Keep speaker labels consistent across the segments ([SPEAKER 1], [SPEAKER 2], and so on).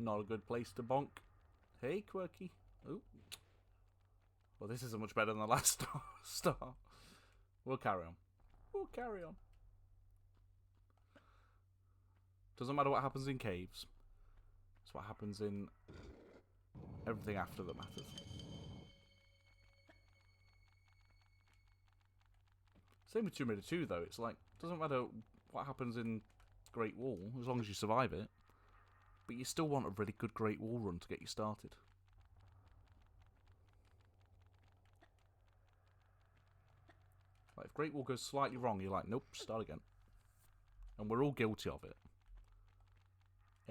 [SPEAKER 1] Not a good place to bonk. Hey, Quirky. Oh. Well, this isn't much better than the last star. We'll carry on. We'll carry on. Doesn't matter what happens in caves. It's what happens in everything after that matters. Same with Tomb Raider 2, though. It's like, doesn't matter what happens in Great Wall, as long as you survive it. But you still want a really good Great Wall run to get you started. Like, if Great Wall goes slightly wrong, you're like, nope, start again. And we're all guilty of it.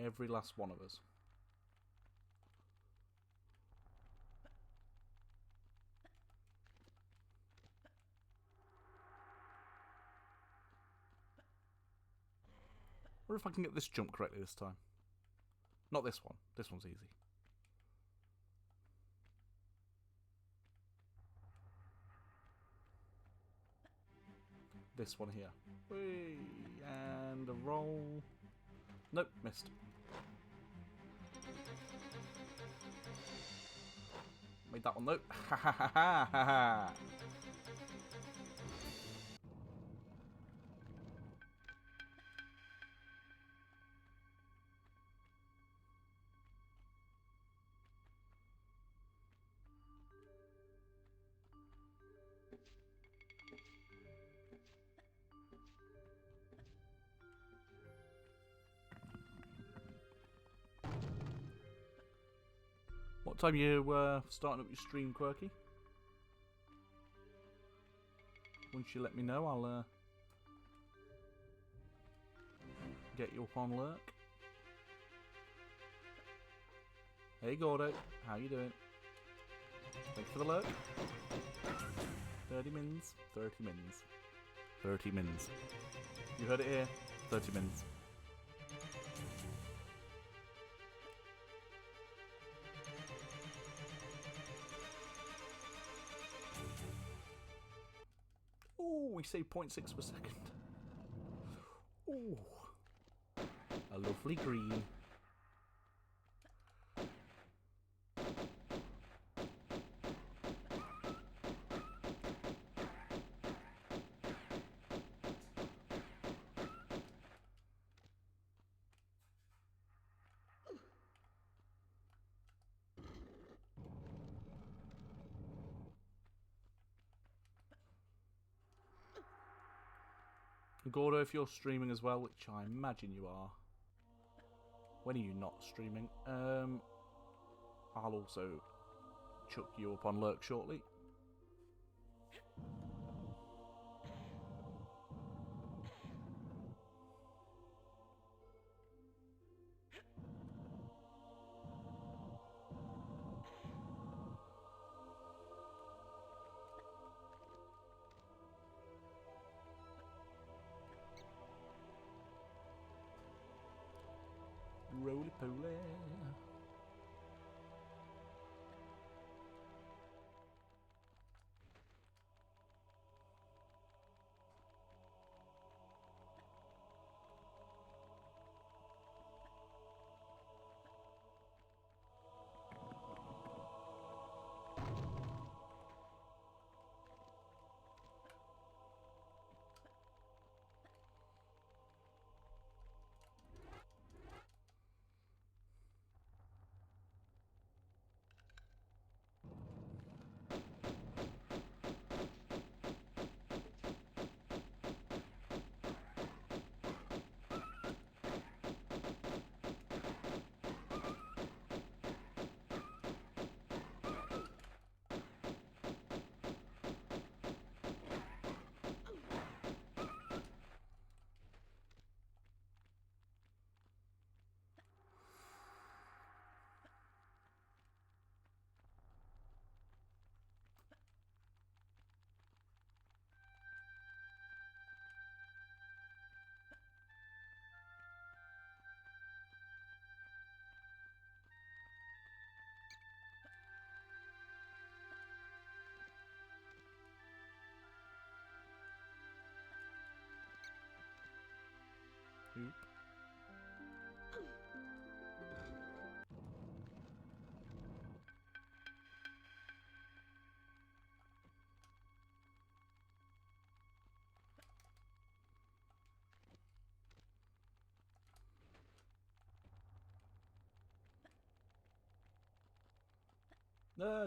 [SPEAKER 1] Every last one of us. I wonder if I can get this jump correctly this time. Not this one. This one's easy. This one here. Whee! And a roll. Nope, missed. Made that one though. Ha ha ha ha ha ha! What time are you starting up your stream, Quirky? Once you let me know, I'll get you up on lurk. Hey Gordo, how you doing? Thanks for the lurk. 30 mins, 30 mins, 30 mins. You heard it here, 30 mins. Oh, we saved 0.6 per second. Oh, a lovely green. Gordo, if you're streaming as well, which I imagine you are. When are you not streaming? I'll also chuck you up on lurk shortly. Roly-poly.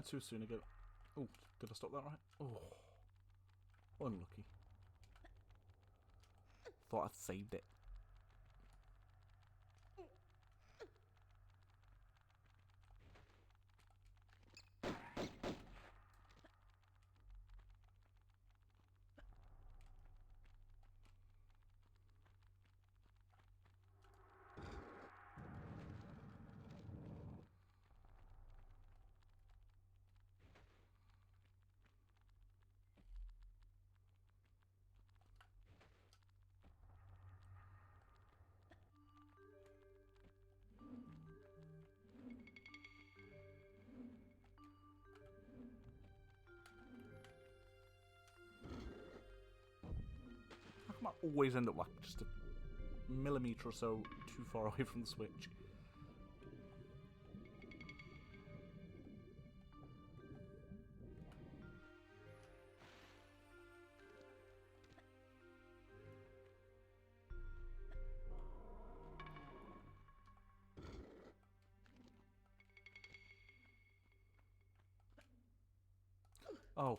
[SPEAKER 1] Too soon ago. Oh, did I stop that right? Oh, unlucky. Thought I'd saved it. How come I always end up like just a millimetre or so too far away from the switch? Oh,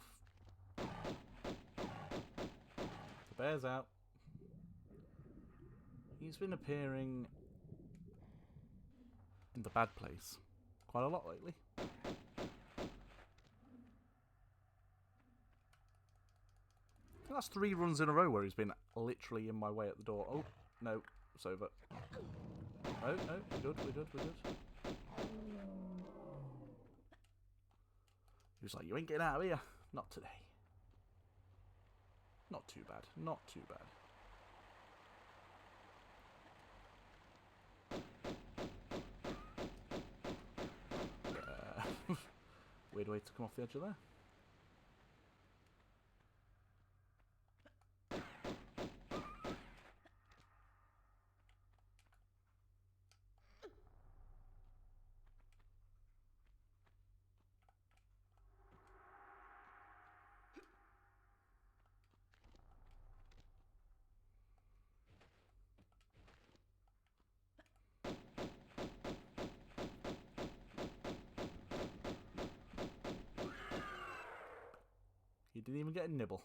[SPEAKER 1] the bear's out. He's been appearing in the bad place quite a lot lately. I think that's 3 runs in a row where he's been literally in my way at the door. Oh, no, it's over. Oh, no, we're good, we're good, we're good. He was like, you ain't getting out of here. Not today. Not too bad, not too bad. Weird way to come off the edge of there. He didn't even get a nibble.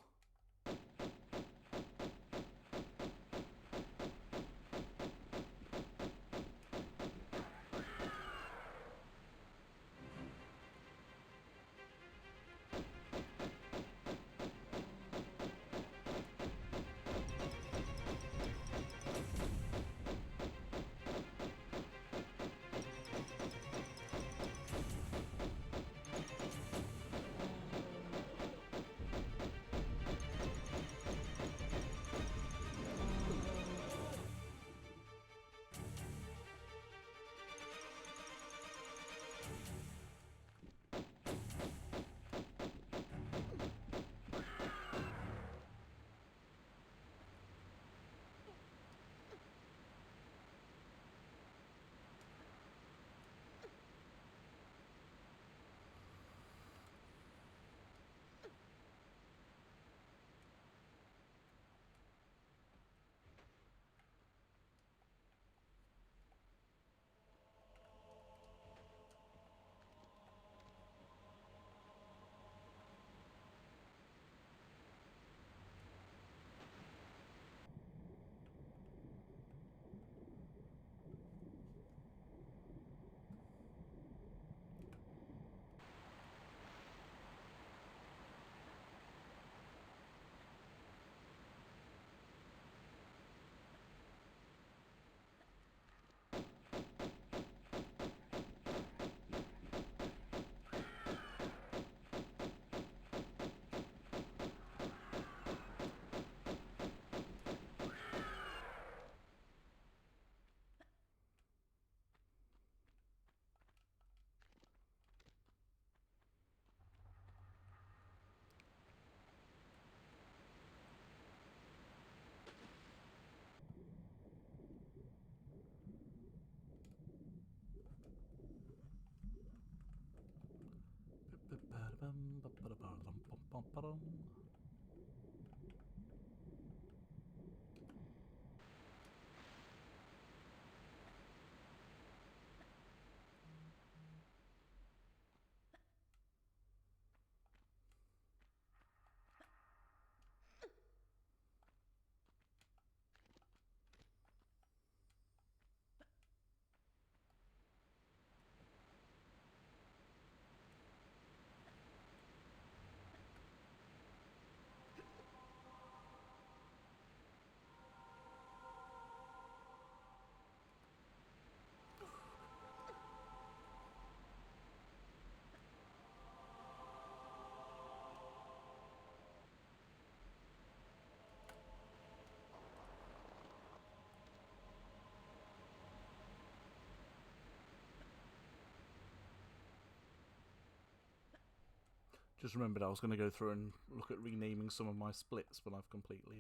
[SPEAKER 1] Just remembered I was going to go through and look at renaming some of my splits, but I've completely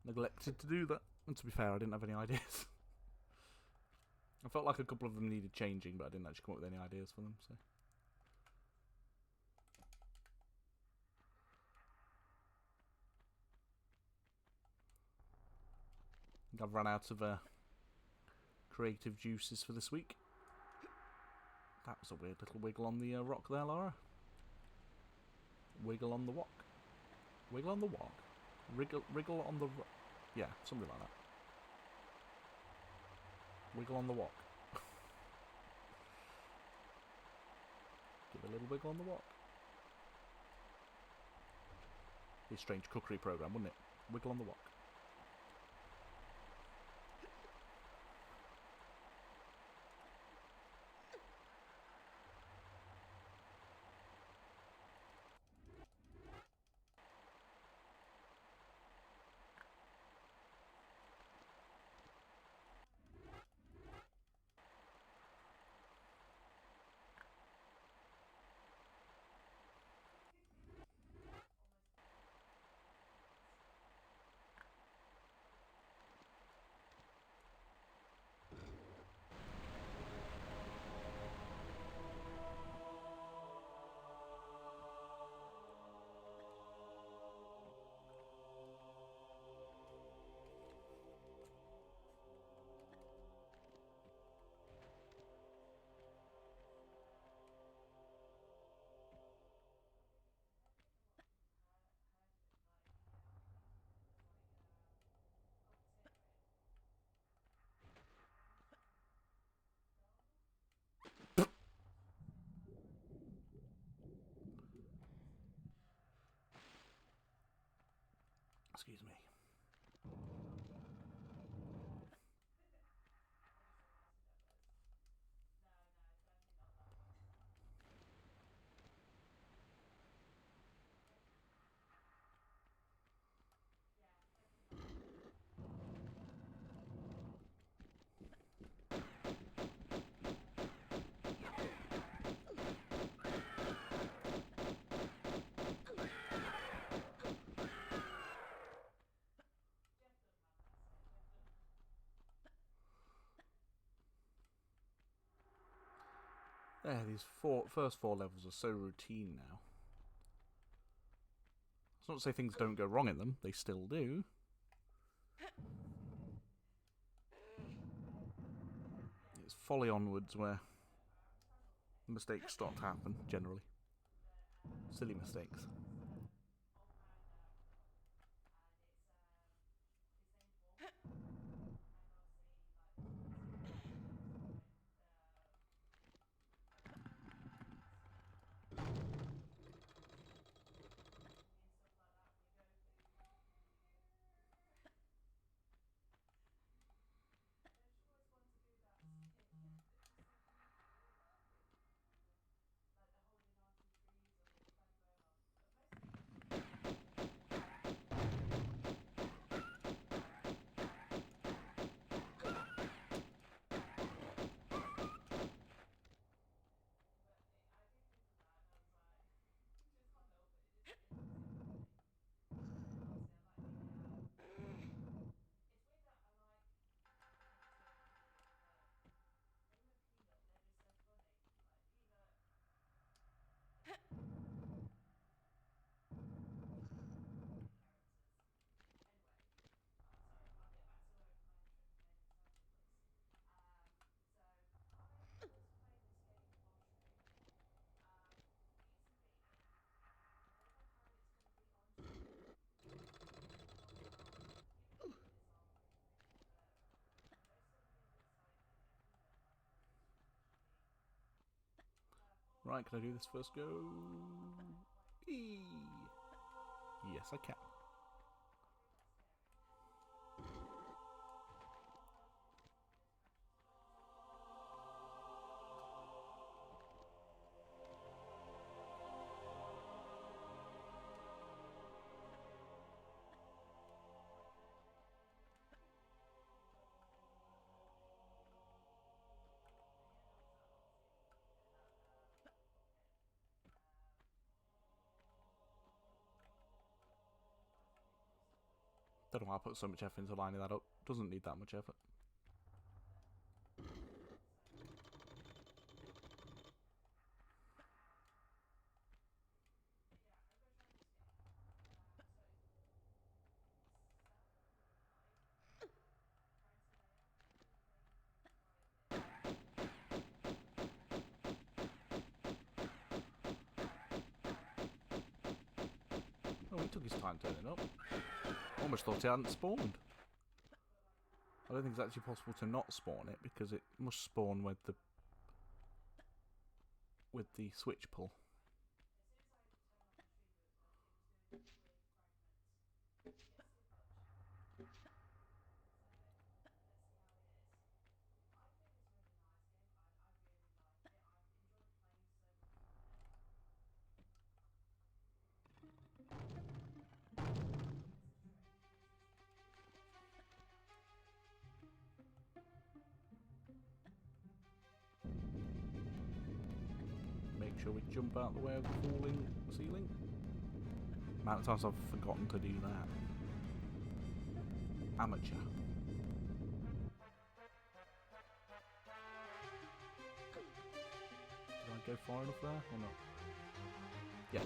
[SPEAKER 1] neglected to do that. And to be fair, I didn't have any ideas. I felt like a couple of them needed changing, but I didn't actually come up with any ideas for them, so... I think I've run out of creative juices for this week. That was a weird little wiggle on the rock there, Laura. Wiggle on the walk. Wiggle on the walk. Wriggle on the... Yeah, something like that. Wiggle on the walk. Give a little wiggle on the walk. Be a strange cookery program, wouldn't it? Wiggle on the walk. Excuse me. There, these first four levels are so routine now. It's not to say things don't go wrong in them, they still do. It's folly onwards where mistakes start to happen, generally. Silly mistakes. Right, can I do this first go? Eee. Yes, I can. Don't know why I put so much effort into lining that up. Doesn't need that much effort. Oh, he took his time turning up. Almost thought he hadn't spawned. I don't think it's actually possible to not spawn it because it must spawn with the switch pull. Make sure we jump out the way of the falling ceiling. Amount of times I've forgotten to do that. Amateur. Did I go far enough there or not? Yes.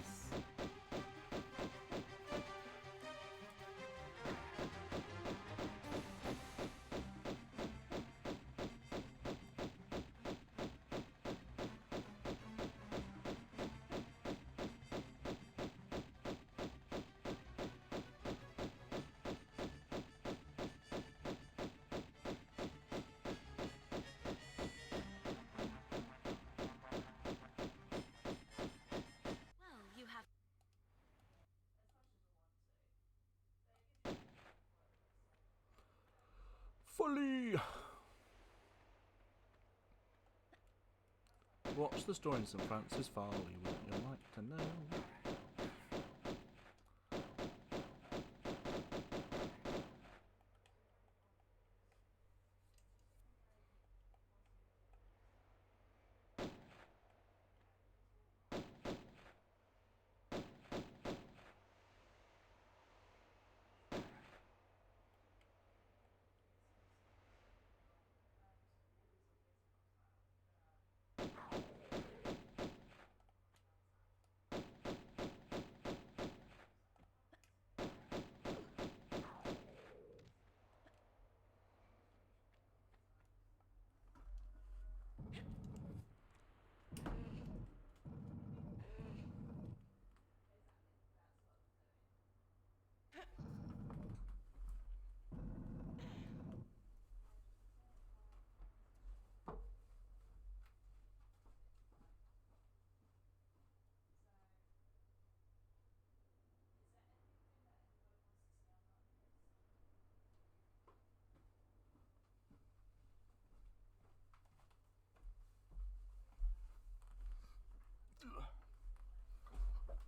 [SPEAKER 1] Fully! Watch the story in St. Francis Farley, wouldn't you like to know?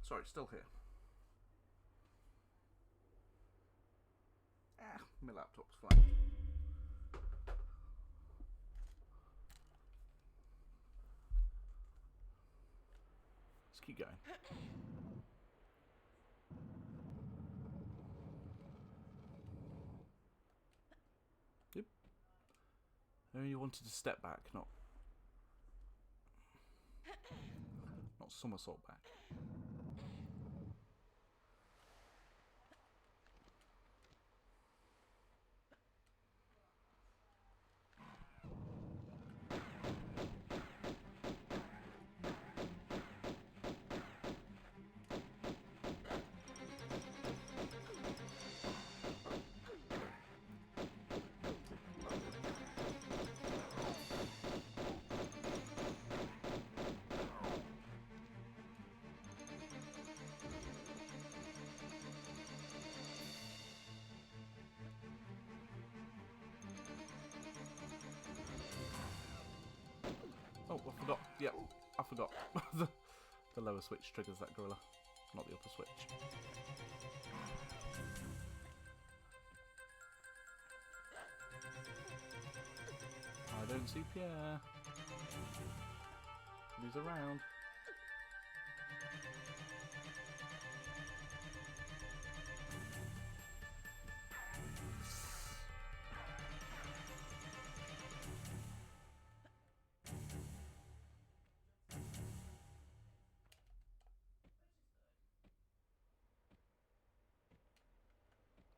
[SPEAKER 1] Sorry, still here. My laptop's fine. Let's keep going. Yep. I only wanted to step back, not somersault back. Oh, I forgot. Yep, I forgot. The lower switch triggers that gorilla, not the upper switch. I don't see Pierre. He's around.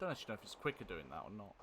[SPEAKER 1] don't actually know if it's quicker doing that or not.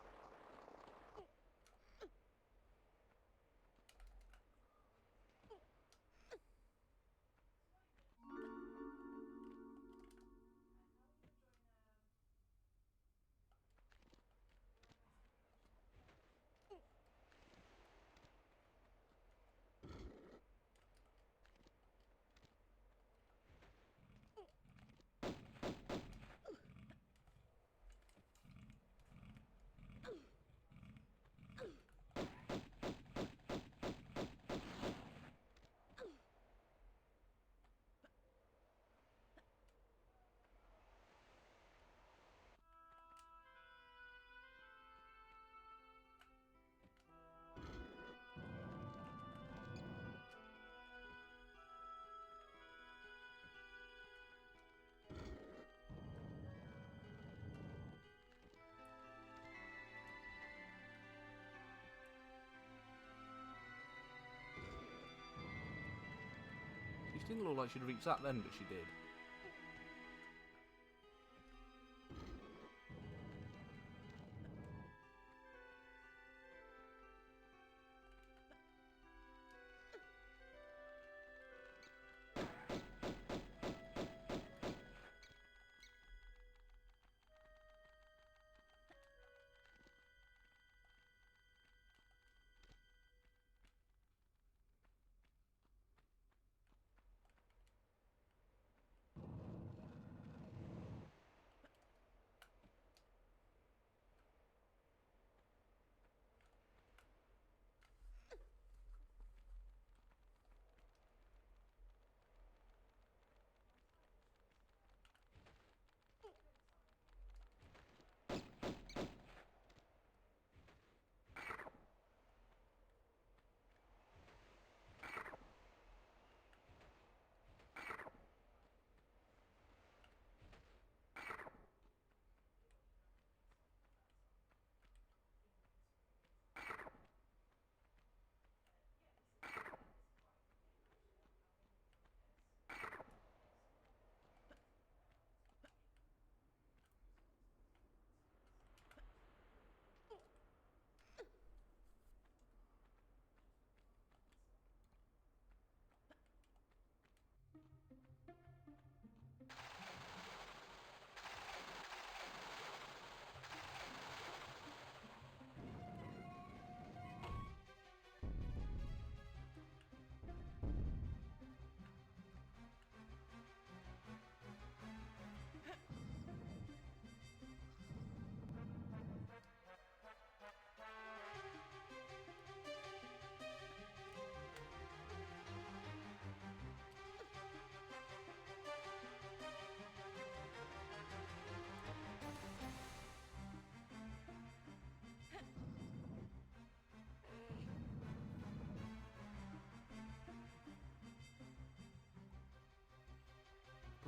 [SPEAKER 1] She didn't look like she'd reached that then, but she did.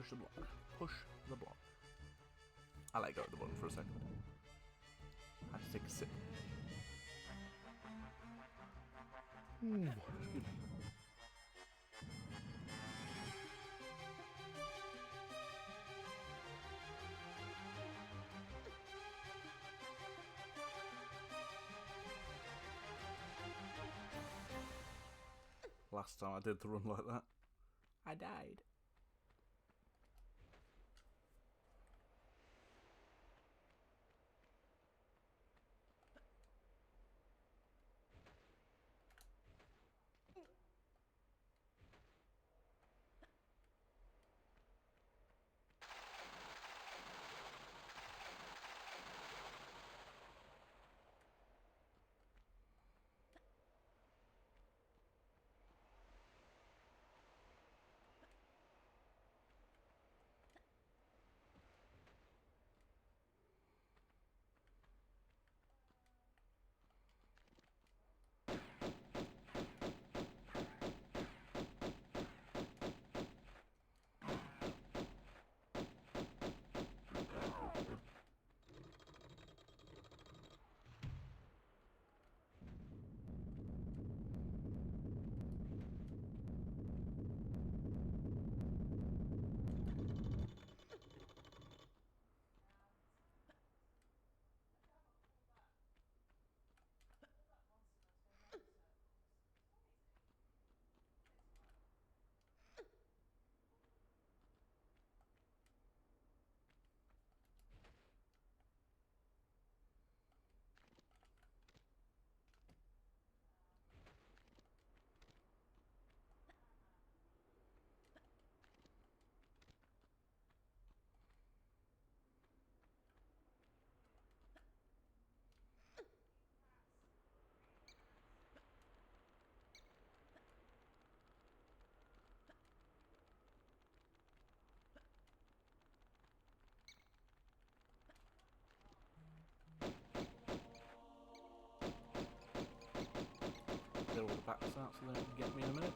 [SPEAKER 1] Push the block. Push the block. I let go of the button for a second. I had to take a sip. Ooh, excuse me. Last time I did the run like that, I died. packs out so they can get me in a minute.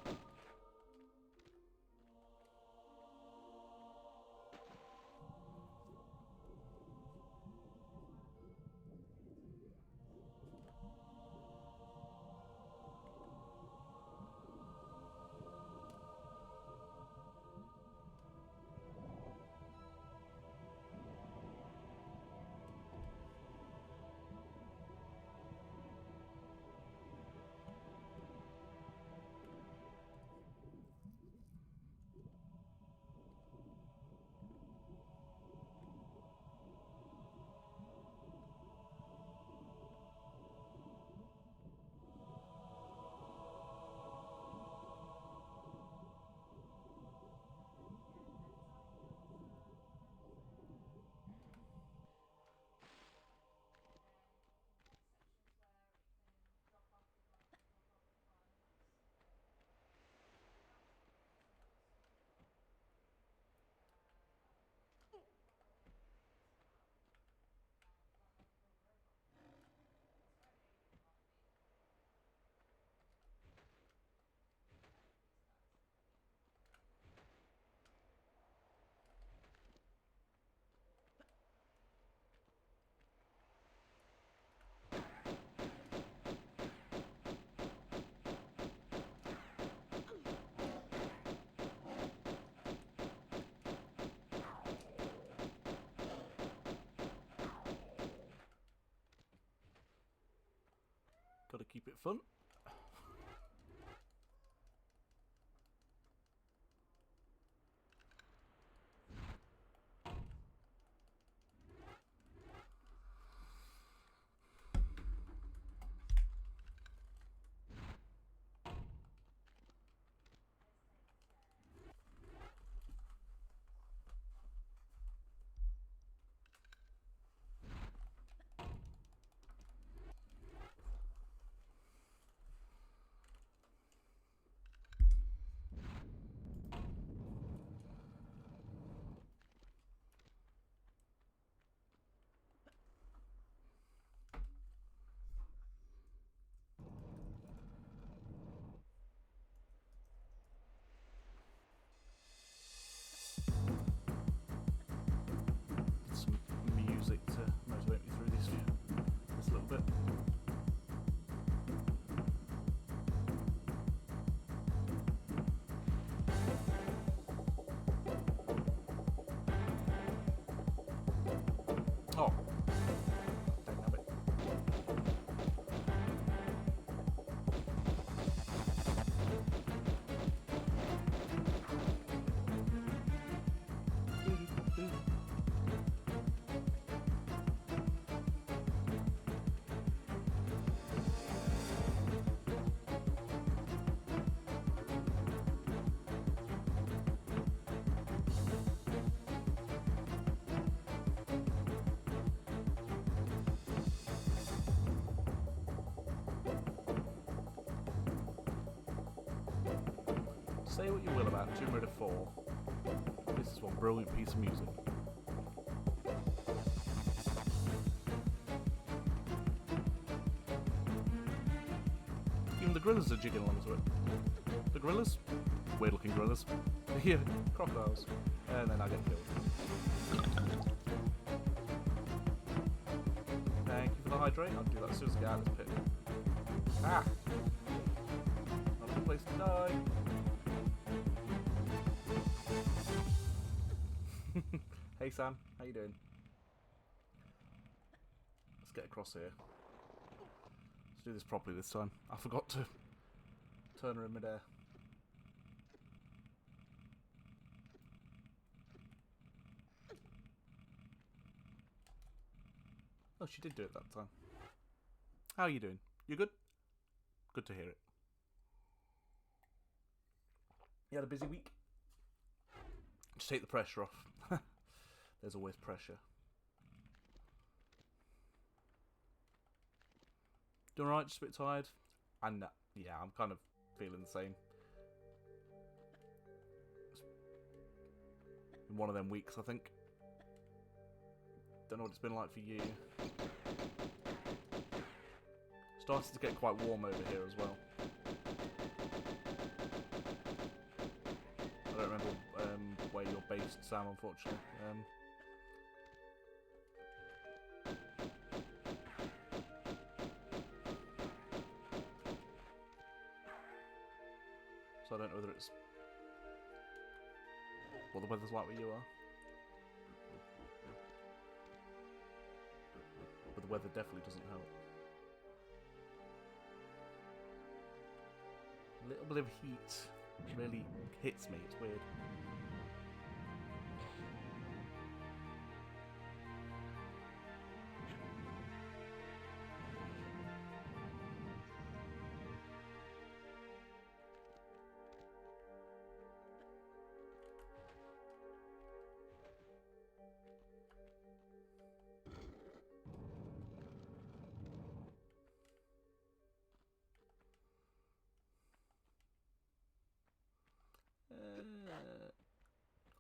[SPEAKER 1] Got to keep it fun. Some music to motivate me through this little bit. Oh, don't have it. Say what you will about Tomb Raider 4, this is one brilliant piece of music. Even the gorillas are jigging along to it. The gorillas? Weird looking gorillas. Yeah, crocodiles. And then I get killed. Thank you for the hydrate. I'll do that as soon as I get out of this pit. Ah! Not a good place to die. Hey Sam, how you doing? Let's get across here. Let's do this properly this time. I forgot to turn her in midair. Oh, she did do it that time. How are you doing? You good? Good to hear it. You had a busy week? Just take the pressure off. There's always pressure. Doing alright, just a bit tired. And yeah, I'm kind of feeling the same. It's been one of them weeks, I think. Don't know what it's been like for you. Starting to get quite warm over here as well. lost Sam, unfortunately. So I don't know whether it's what the weather's like where you are. But the weather definitely doesn't help. A little bit of heat really hits me, it's weird.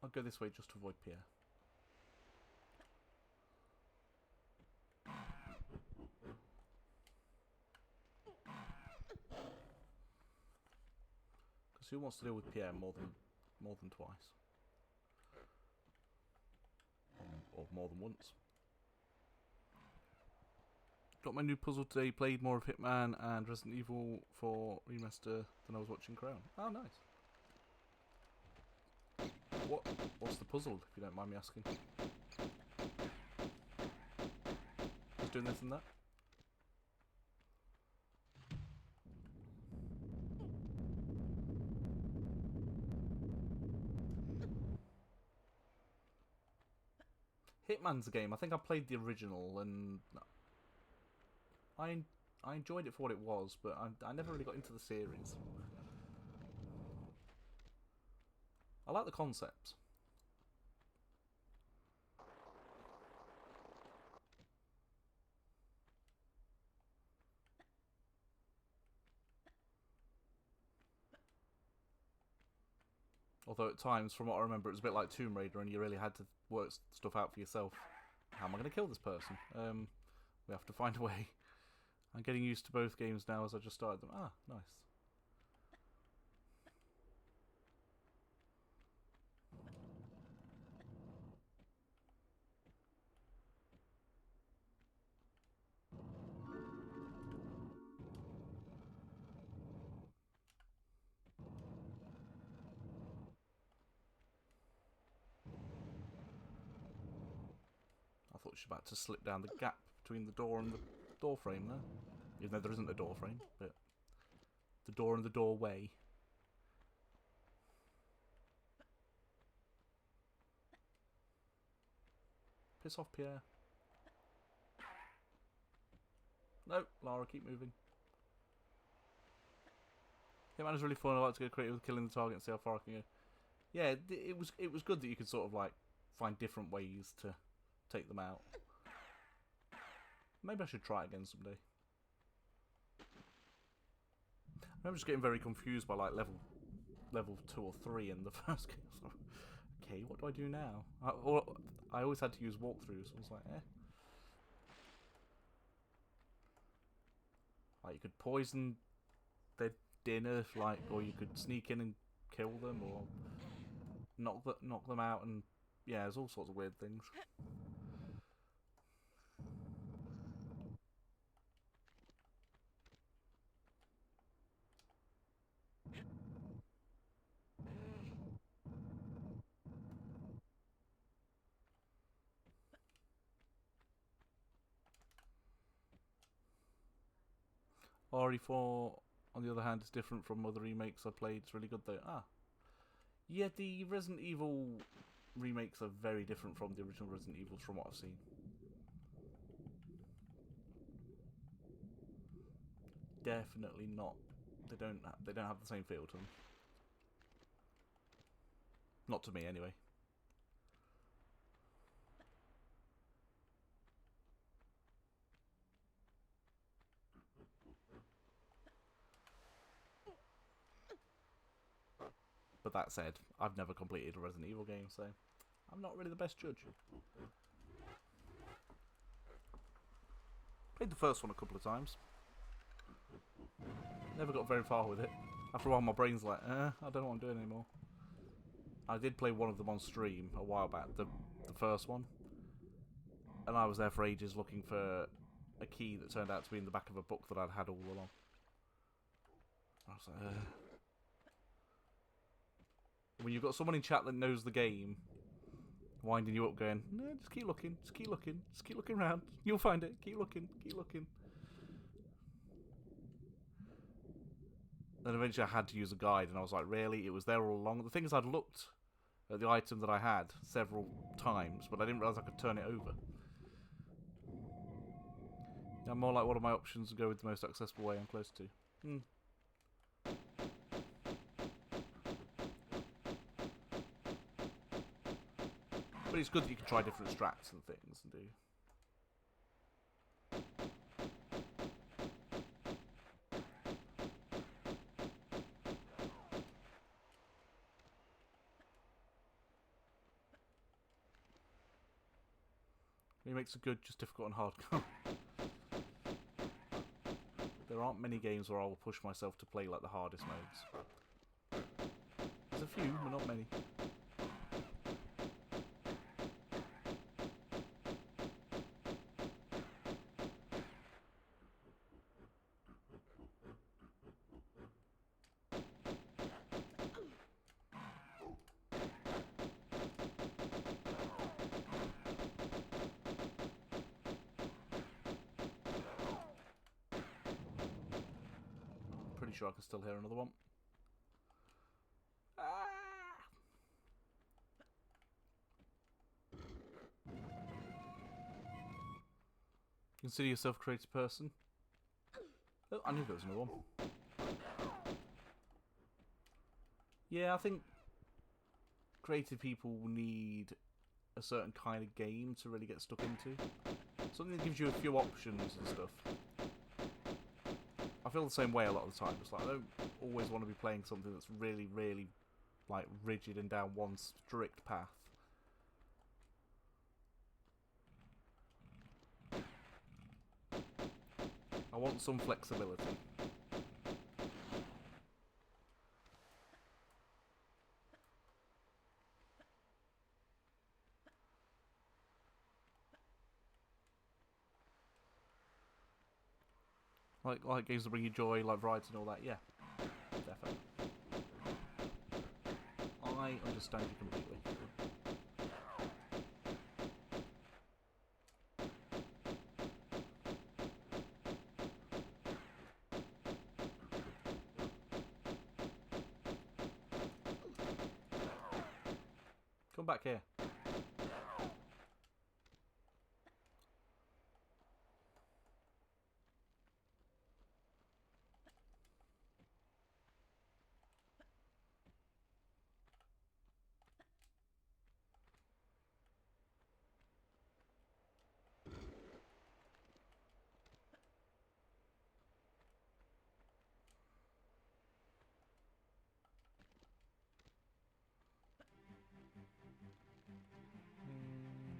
[SPEAKER 1] I'll go this way just to avoid Pierre. Because who wants to deal with Pierre more than twice? Or more than once? Got my new puzzle today, played more of Hitman and Resident Evil 4 remaster than I was watching Crown. Oh, nice. What's the puzzle, if you don't mind me asking? Just doing this and that? Hitman's a game. I think I played the original and I enjoyed it for what it was, but I never really got into the series. I like the concept. Although at times, from what I remember, it was a bit like Tomb Raider and you really had to work stuff out for yourself. How am I going to kill this person? We have to find a way. I'm getting used to both games now as I just started them. Ah, nice. I thought she was about to slip down the gap between the door and the door frame there. Even though there isn't a door frame, but the door and the doorway. Piss off, Pierre. No, Lara, keep moving. Hitman is really fun. I like to get creative with killing the target and see how far I can go. Yeah, it was good that you could sort of like find different ways to take them out. Maybe I should try it again someday. I'm just getting very confused by like level 2 or 3 in the first game. So, okay, what do I do now? I always had to use walkthroughs. So I was like, eh. Like you could poison their dinner, like, or you could sneak in and kill them, or knock them out, and yeah, there's all sorts of weird things. RE4, on the other hand, is different from other remakes I played. It's really good though. Ah, yeah, the Resident Evil remakes are very different from the original Resident Evils from what I've seen. Definitely not. They don't have the same feel to them. Not to me, anyway. But that said, I've never completed a Resident Evil game, so I'm not really the best judge. Played the first one a couple of times. Never got very far with it. After a while, my brain's like, I don't know what I'm doing anymore. I did play one of them on stream a while back, the first one. And I was there for ages looking for a key that turned out to be in the back of a book that I'd had all along. I was like, when you've got someone in chat that knows the game, winding you up going, no, just keep looking, just keep looking, just keep looking around. You'll find it. Keep looking, keep looking. Then eventually I had to use a guide, and I was like, really? It was there all along? The thing is, I'd looked at the item that I had several times, but I didn't realise I could turn it over. I'm more like, what are my options to go with the most accessible way I'm close to? But it's good that you can try different strats and things and do. It makes a good, just difficult and hard game. There aren't many games where I will push myself to play like the hardest modes. There's a few, but not many. Pretty sure I can still hear another one. Consider yourself a creative person. Oh, I knew there was another one. Yeah, I think creative people need a certain kind of game to really get stuck into. Something that gives you a few options and stuff. I feel the same way a lot of the time. It's like I don't always want to be playing something that's really, really like rigid and down one strict path. I want some flexibility. Like games that bring you joy, like variety and all that, yeah. Definitely. I understand you completely. Come back here.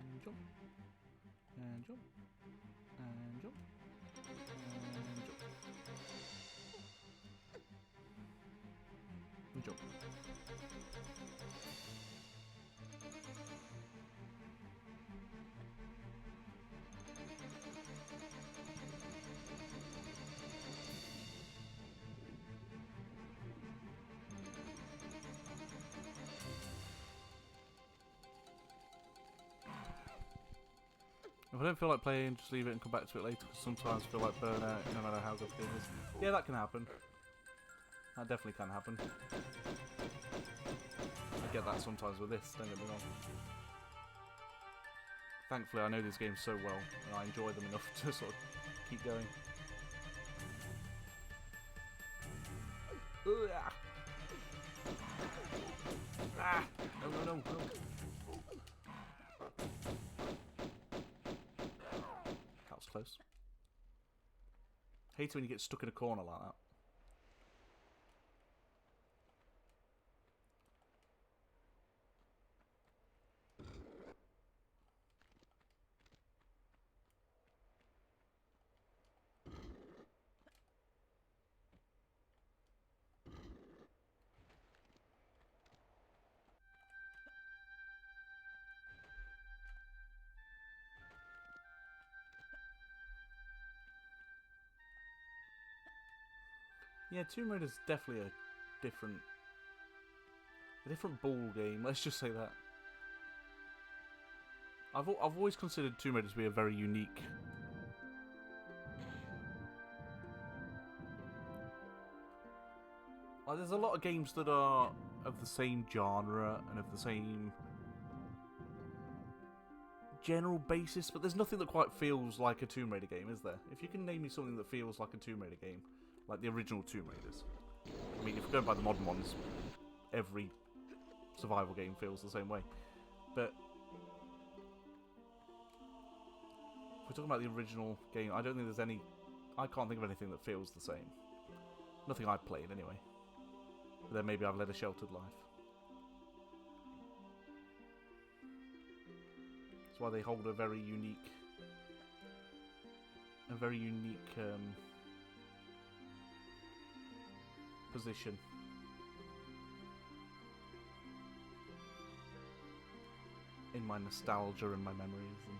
[SPEAKER 1] And jump. And jump. And jump. And jump. And jump. If I don't feel like playing, just leave it and come back to it later, because sometimes I feel like burnout no matter how good the game is. Yeah, that can happen. That definitely can happen. I get that sometimes with this, don't get me wrong. Thankfully, I know these games so well, and I enjoy them enough to sort of keep going. Ah! No, no, no, no. That was close. Hate it when you get stuck in a corner like that. Yeah, Tomb Raider's definitely a different ball game. Let's just say that. I've always considered Tomb Raider to be a very unique. Like, there's a lot of games that are of the same genre and of the same general basis, but there's nothing that quite feels like a Tomb Raider game, is there? If you can name me something that feels like a Tomb Raider game, like the original Tomb Raiders. I mean, if you're going by the modern ones, every survival game feels the same way. But if we're talking about the original game, I don't think there's any. I can't think of anything that feels the same. Nothing I've played, anyway. But then maybe I've led a sheltered life. That's why they hold a very unique position. In my nostalgia and my memories. And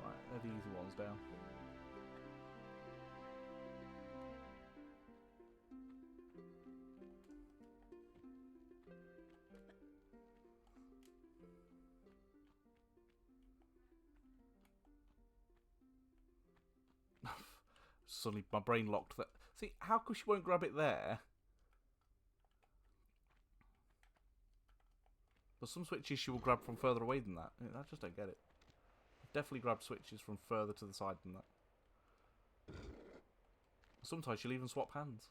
[SPEAKER 1] right, they're the easy ones down. Suddenly my brain locked that. See, how come she won't grab it there? But some switches she will grab from further away than that. I just don't get it. I've definitely grabbed switches from further to the side than that. Sometimes she'll even swap hands.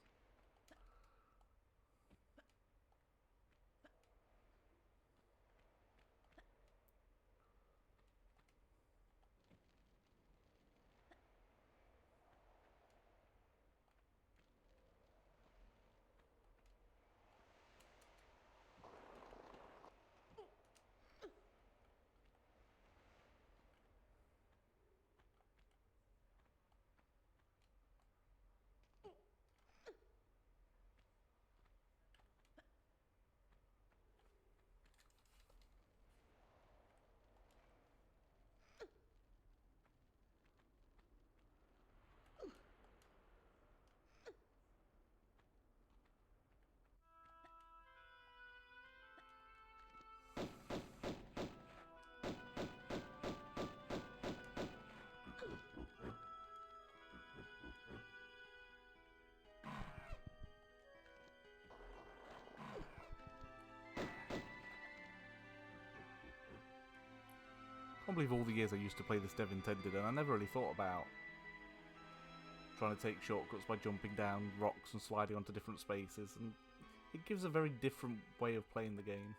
[SPEAKER 1] I can't believe all the years I used to play this Dev Intended, and I never really thought about trying to take shortcuts by jumping down rocks and sliding onto different spaces, and it gives a very different way of playing the game.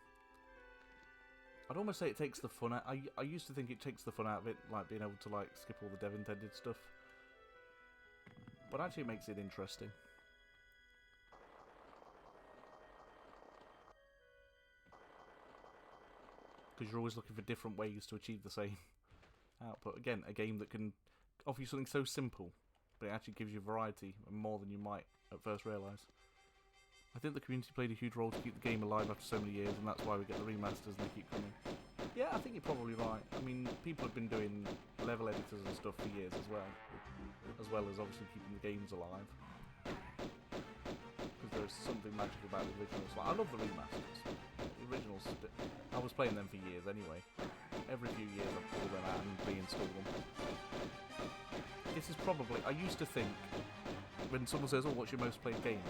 [SPEAKER 1] I'd almost say it takes the fun out. I used to think it takes the fun out of it, like being able to like skip all the Dev Intended stuff, but actually it makes it interesting. Because you're always looking for different ways to achieve the same output. Again, a game that can offer you something so simple, but it actually gives you variety and more than you might at first realise. I think the community played a huge role to keep the game alive after so many years, and that's why we get the remasters and they keep coming. Yeah, I think you're probably right. I mean, people have been doing level editors and stuff for years as well as obviously keeping the games alive. Because there's something magical about the originals. Like, I love the remasters. The originals, I was playing them for years anyway. Every few years I'd pull them out and reinstall them. This is probably... I used to think, when someone says, oh, what's your most played game?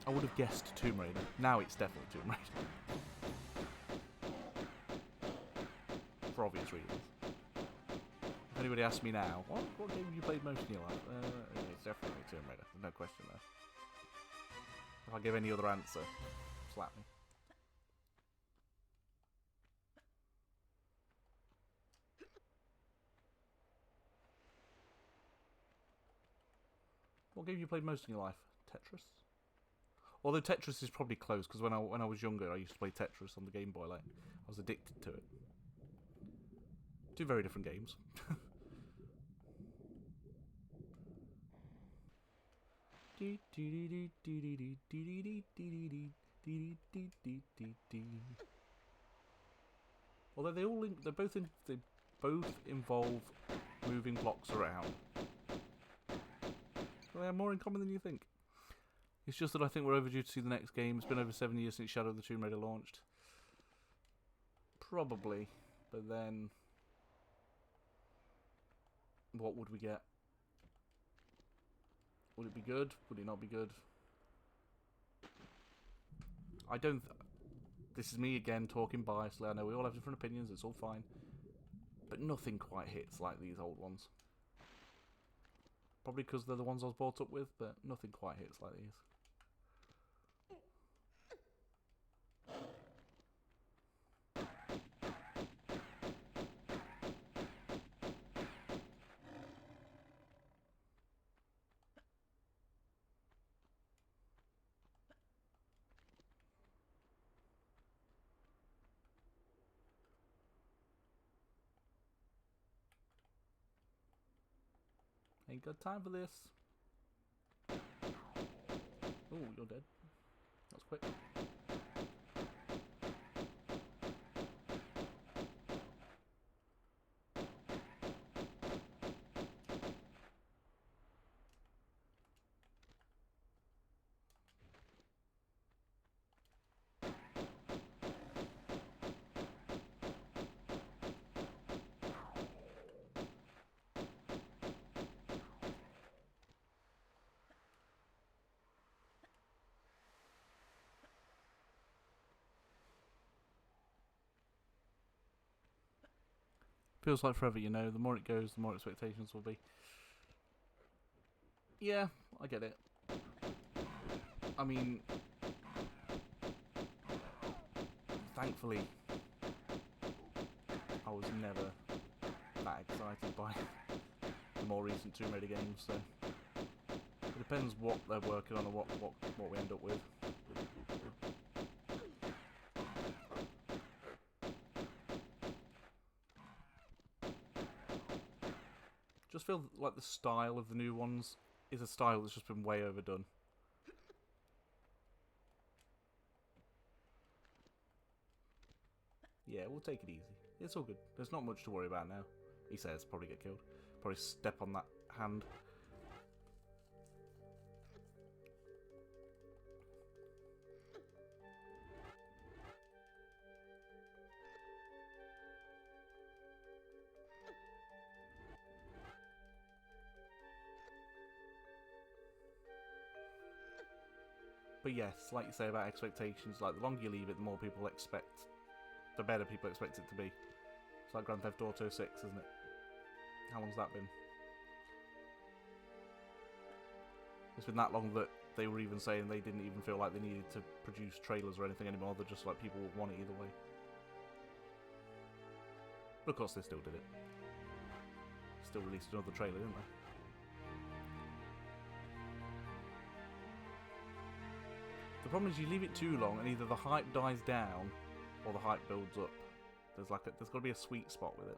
[SPEAKER 1] I would have guessed Tomb Raider. Now it's definitely Tomb Raider. For obvious reasons. If anybody asks me now, what game have you played most in your life? It's definitely Tomb Raider. There's no question there. If I give any other answer, slap me. What game have you played most in your life? Tetris? Although Tetris is probably close, because when I was younger, I used to play Tetris on the Game Boy. Like, I was addicted to it. Two very different games. Although they both involve moving blocks around. So they have more in common than you think. It's just that I think we're overdue to see the next game. It's been over 7 years since Shadow of the Tomb Raider launched. Probably, but then what would we get? Would it be good? Would it not be good? I don't... This is me again talking biasly. I know we all have different opinions. It's all fine. But nothing quite hits like these old ones. Probably because they're the ones I was brought up with, but nothing quite hits like these. Ain't got time for this. Oh, you're dead. That's quick. Feels like forever, you know. The more it goes, the more expectations will be. Yeah, I get it. I mean, thankfully, I was never that excited by the more recent Tomb Raider games, so it depends what they're working on and what we end up with. Just feel like the style of the new ones is a style that's just been way overdone. Yeah, we'll take it easy. It's all good. There's not much to worry about now. He says, probably get killed. Probably step on that hand. But yes, like you say about expectations, like the longer you leave it, the more people expect, the better people expect it to be. It's like Grand Theft Auto 6, isn't it? How long's that been? It's been that long that they were even saying they didn't even feel like they needed to produce trailers or anything anymore. They're just like, people want it either way. But of course they still did it. Still released another trailer, didn't they? The problem is you leave it too long and either the hype dies down or the hype builds up. There's got to be a sweet spot with it.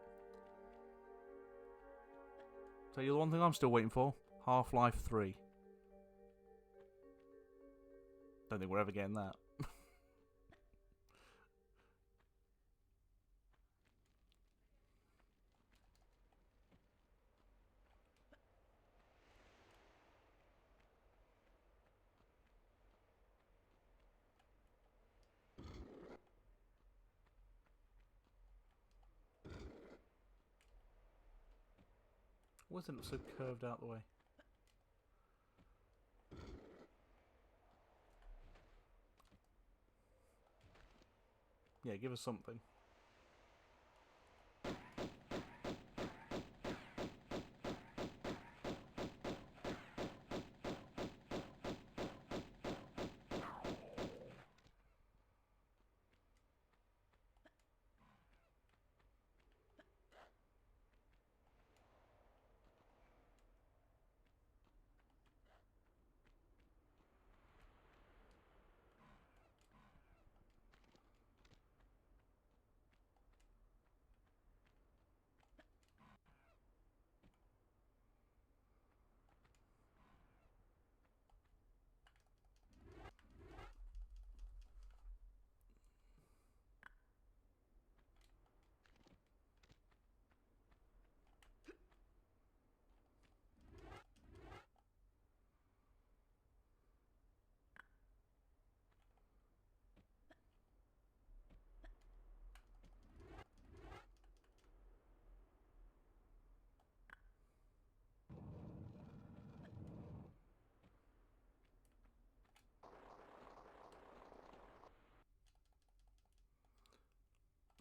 [SPEAKER 1] Tell you the one thing I'm still waiting for, Half-Life 3. Don't think we're ever getting that. Why isn't it so curved out the way? Yeah, give us something.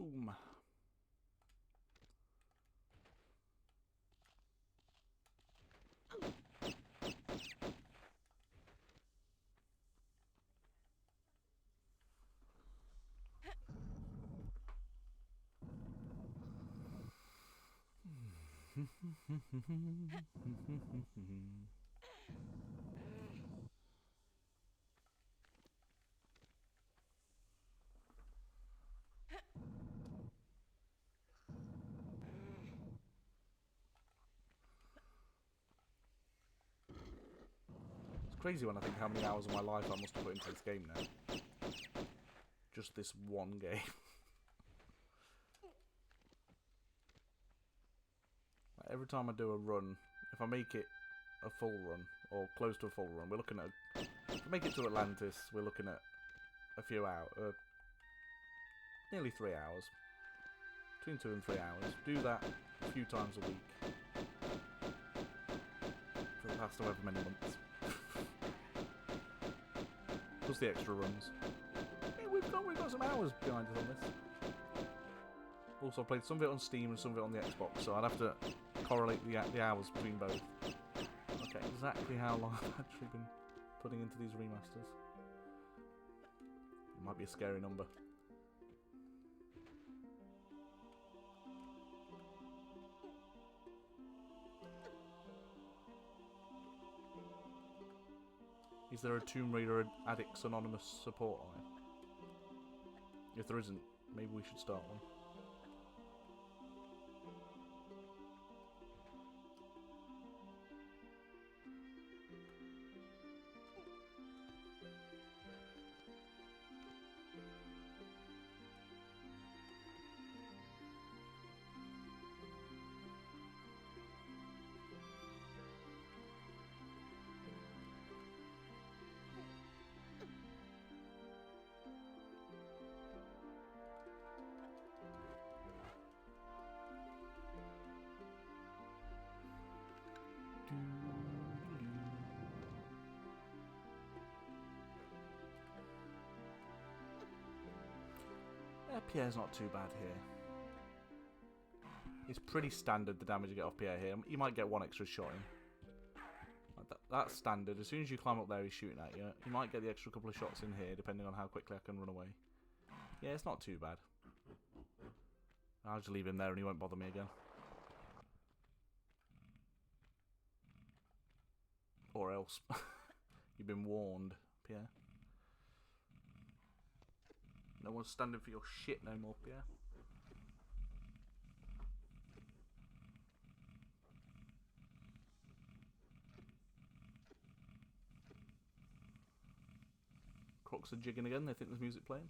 [SPEAKER 1] Boom. It's crazy when I think how many hours of my life I must have put into this game now. Just this one game. Every time I do a run, if I make it a full run, or close to a full run, we're looking at... If I make it to Atlantis, we're looking at a few hours, nearly 3 hours. Between 2 and 3 hours. Do that a few times a week. For the past however many months. Plus the extra runs. Yeah, we've got some hours behind us on this. Also, I played some of it on Steam and some of it on the Xbox, so I'd have to correlate the hours between both. Okay, exactly how long I've actually been putting into these remasters. It might be a scary number. Is there a Tomb Raider Addicts Anonymous support on it? If there isn't, maybe we should start one. Yeah, Pierre's not too bad here. It's pretty standard, the damage you get off Pierre here. You might get one extra shot in. That's standard. As soon as you climb up there, he's shooting at you. You might get the extra couple of shots in here, depending on how quickly I can run away. Yeah, it's not too bad. I'll just leave him there and he won't bother me again. Or else. You've been warned, Pierre. No one's standing for your shit no more, Pierre. Crocs are jigging again. They think there's music playing.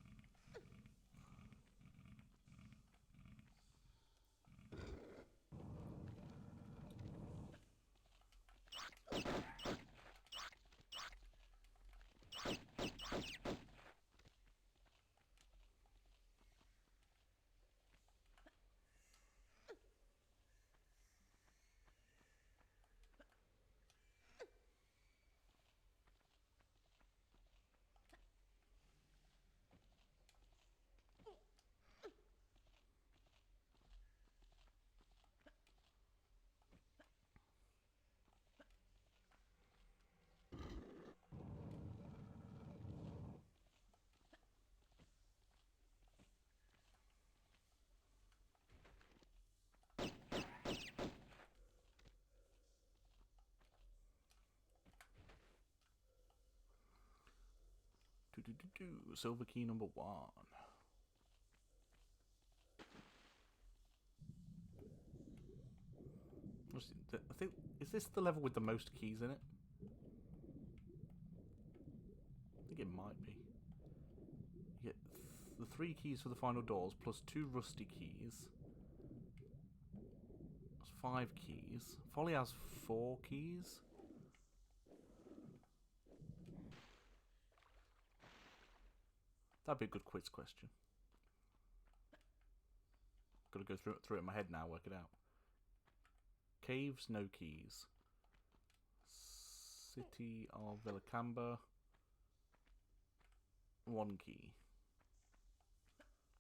[SPEAKER 1] Silver key number 1. I think, is this the level with the most keys in it? I think it might be. You get the 3 keys for the final doors, plus 2 rusty keys. That's 5 keys. Folly has 4 keys. That'd be a good quiz question. Gotta go through it in my head now, work it out. Caves, no keys. City of Villacamba, 1 key.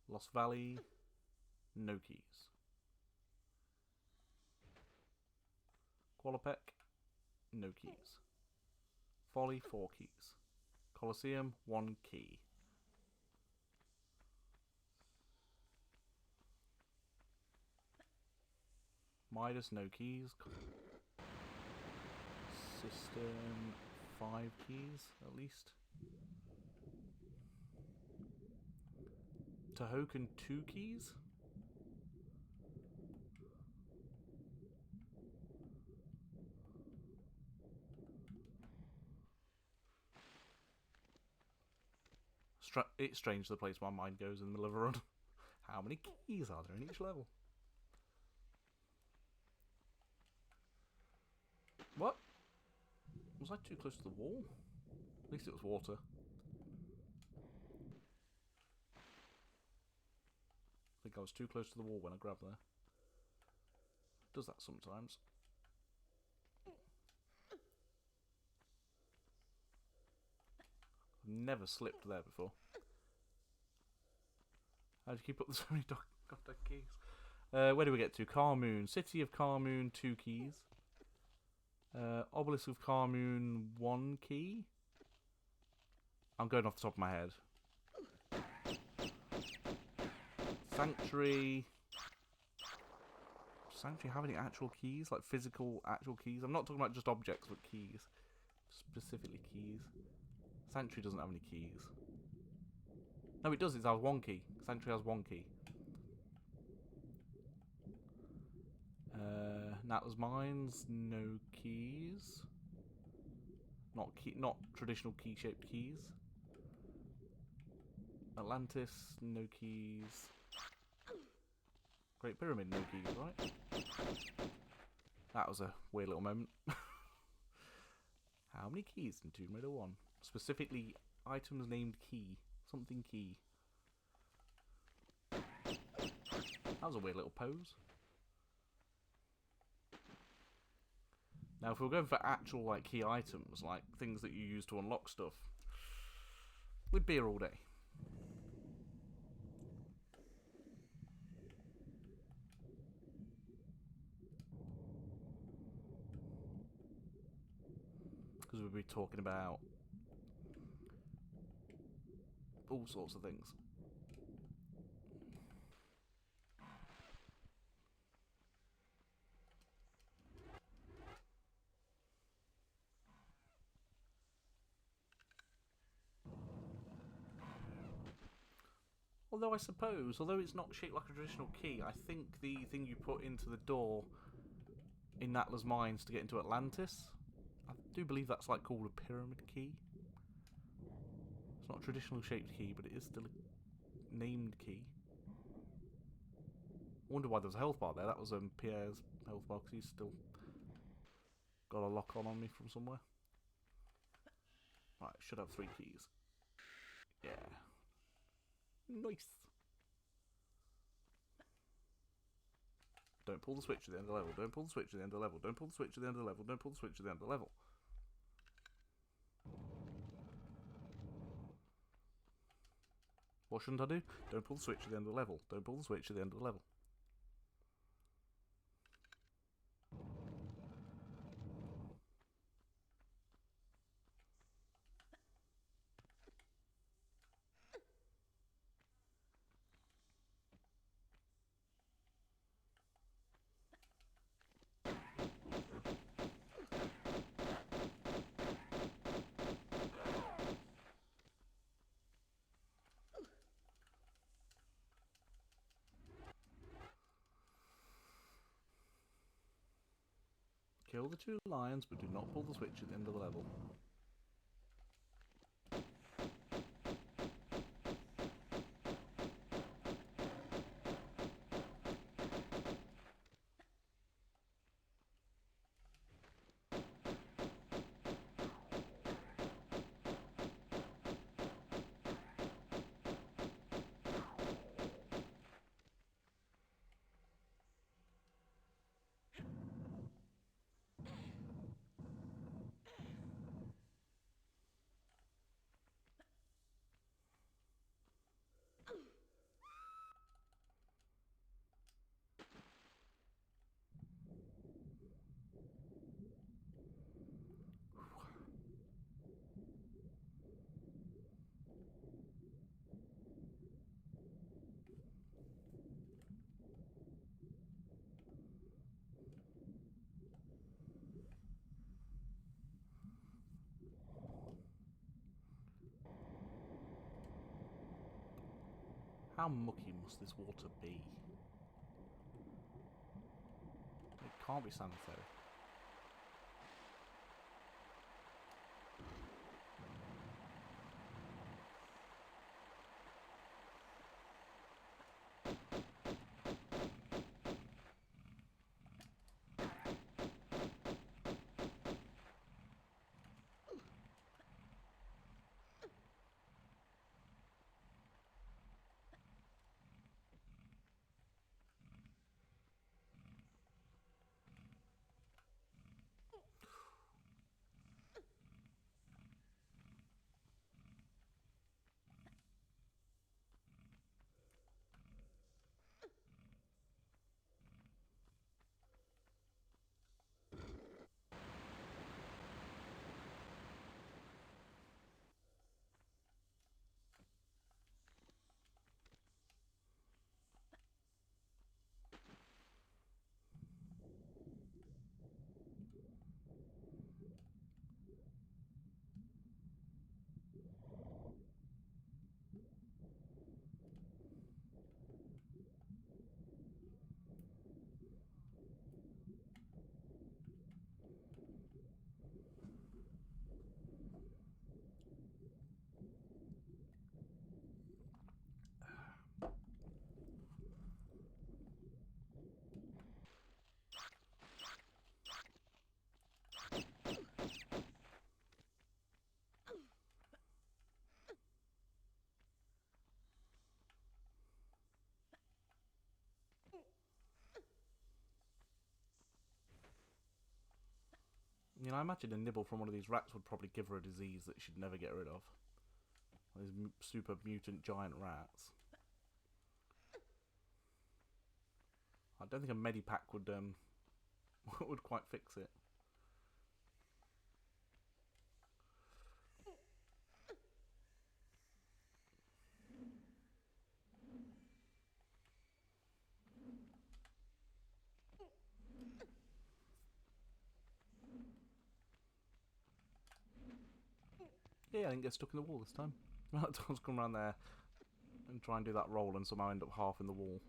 [SPEAKER 1] Lost Valley, no keys. Qualopec, no keys. Folly, 4 keys. Colosseum, 1 key. Midas, no keys. System, 5 keys at least. Tahokan, 2 keys. It's strange the place my mind goes in the middle of a run. How many keys are there in each level? What? Was I too close to the wall? At least it was water. I think I was too close to the wall when I grabbed there. It does that sometimes. I've never slipped there before. How do you keep up with so many goddamn keys? Where do we get to? Carmoon. City of Carmoon, 2 keys. Obelisk of Carmoon, 1 key. I'm going off the top of my head. Sanctuary. Sanctuary have any actual keys? Like physical actual keys? I'm not talking about just objects, but keys. Specifically keys. Sanctuary doesn't have any keys. No, it does. It has 1 key. Sanctuary has 1 key. Natla's Mines, no keys. Not traditional key-shaped keys. Atlantis, no keys. Great Pyramid, no keys, right? That was a weird little moment. How many keys in Tomb Raider 1? Specifically, items named key. Something key. That was a weird little pose. Now, if we're going for actual like key items, like things that you use to unlock stuff, we'd be here all day. Because we'd be talking about all sorts of things. Although I suppose, although it's not shaped like a traditional key, I think the thing you put into the door in Natla's Mines to get into Atlantis, I do believe that's like called a pyramid key. It's not a traditional shaped key, but it is still a named key. I wonder why there was a health bar there. That was Pierre's health bar, because he's still got a lock on me from somewhere. Right, should have 3 keys. Yeah. Nice. Don't pull the switch at the end of the level. Don't pull the switch at the end of the level. Don't pull the switch at the end of the level. Don't pull the switch at the end of the level. What shouldn't I do? Don't pull the switch at the end of the level. Don't pull the switch at the end of the level. Kill the 2 lions, but do not pull the switch at the end of the level. How mucky must this water be? It can't be sanitary. You know, I imagine a nibble from one of these rats would probably give her a disease that she'd never get rid of. These super mutant giant rats. I don't think a medipack would would quite fix it. Yeah, I didn't get stuck in the wall this time. I'll just come around there and try and do that roll and somehow end up half in the wall.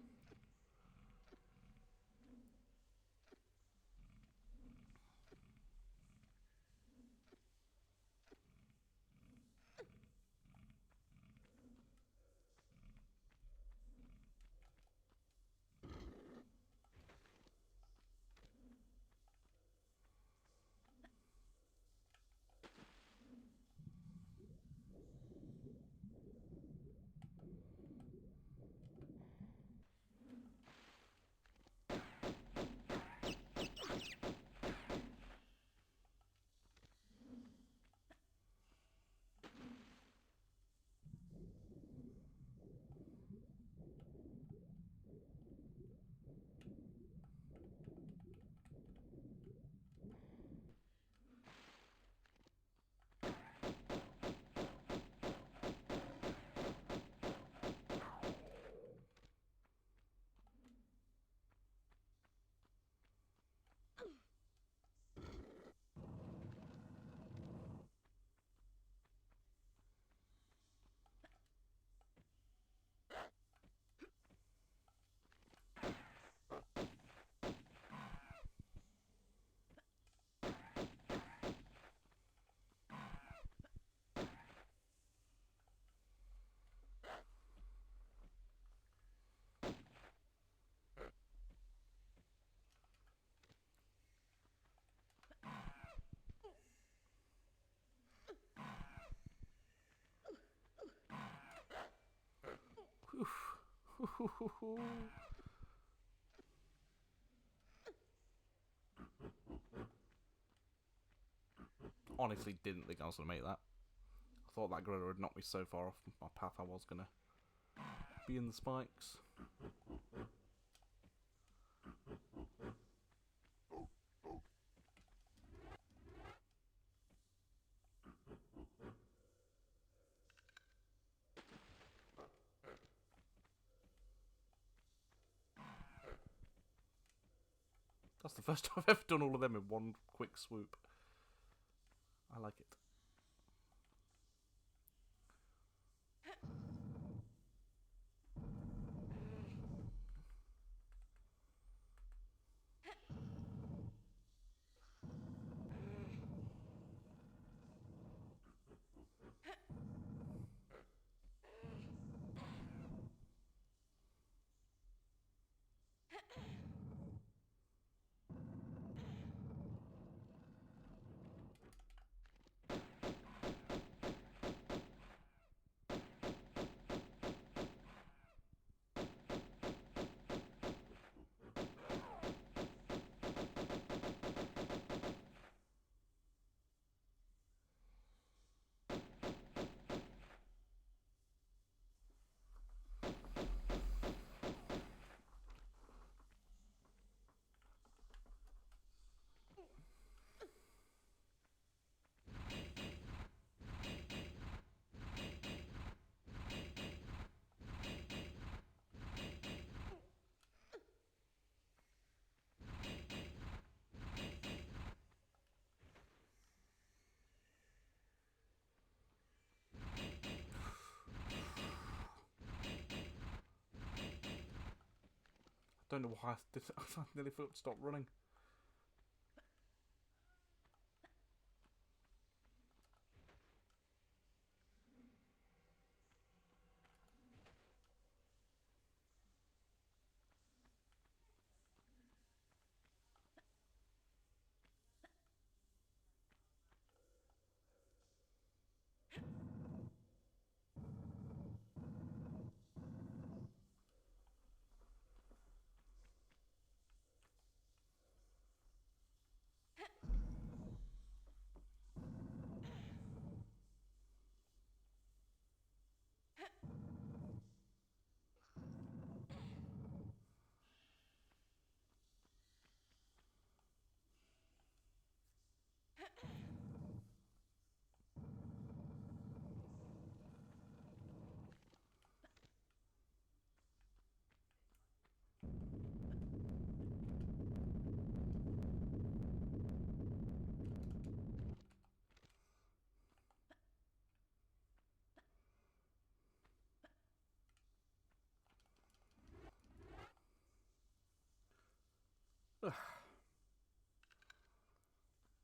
[SPEAKER 1] Honestly, didn't think I was going to make that. I thought that gorilla would knock me so far off my path I was going to be in the spikes. That's the first time I've ever done all of them in one quick swoop. I like it. don't know why I nearly forgot to stop running.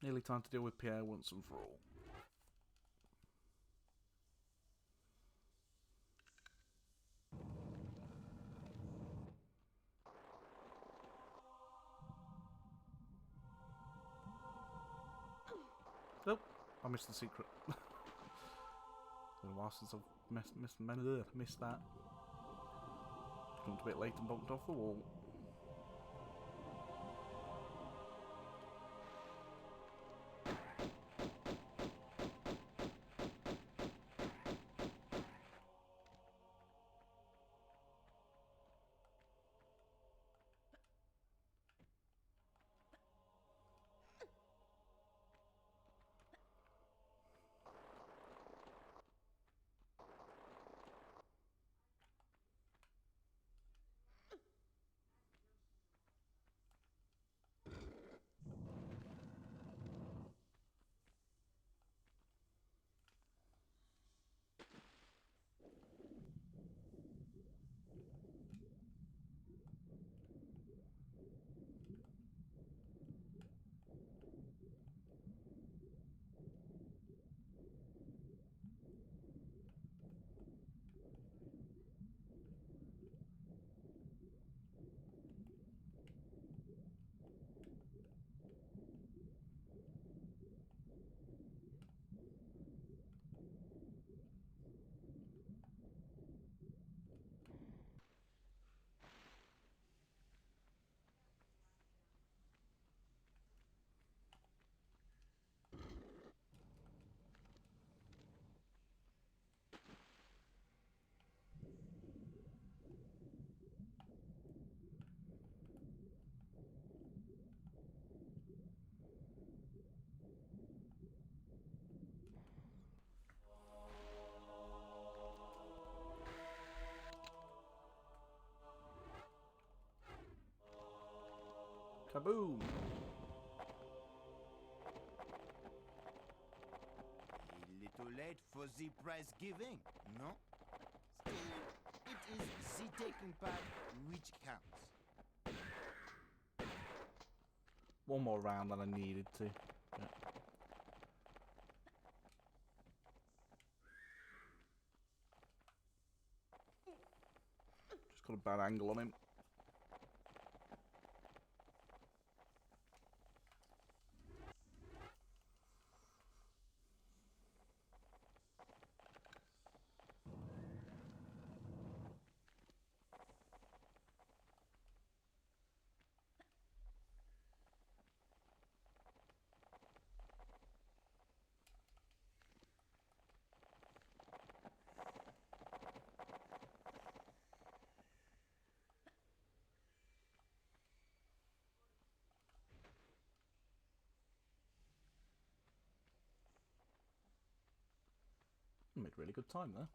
[SPEAKER 1] Nearly time to deal with Pierre once and for all. Oh, I missed the secret. It's been a while since I've missed that. Jumped a bit late and bumped off the wall. Kaboom!
[SPEAKER 2] A little late for the prize giving, no? Still, it is the taking part which counts.
[SPEAKER 1] One more round than I needed to. Yeah. Just got a bad angle on him. Made really good time there.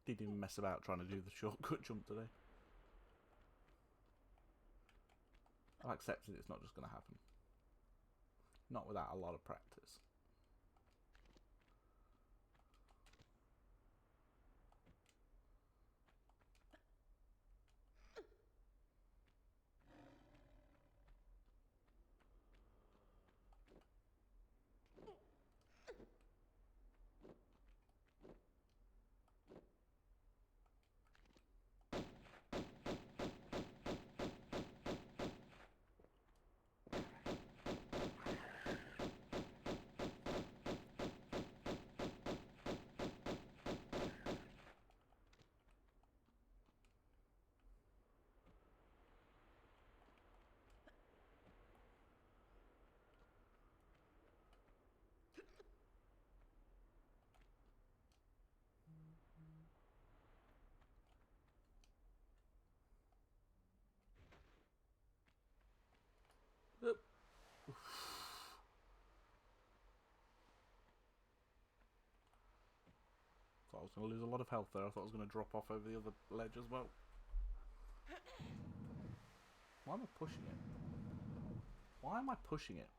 [SPEAKER 1] Didn't even mess about trying to do the shortcut jump today. I've accepted it's not just going to happen. Not without a lot of practice. Oop. Thought I was going to lose a lot of health there. I thought I was going to drop off over the other ledge as well. Why am I pushing it? Why am I pushing it?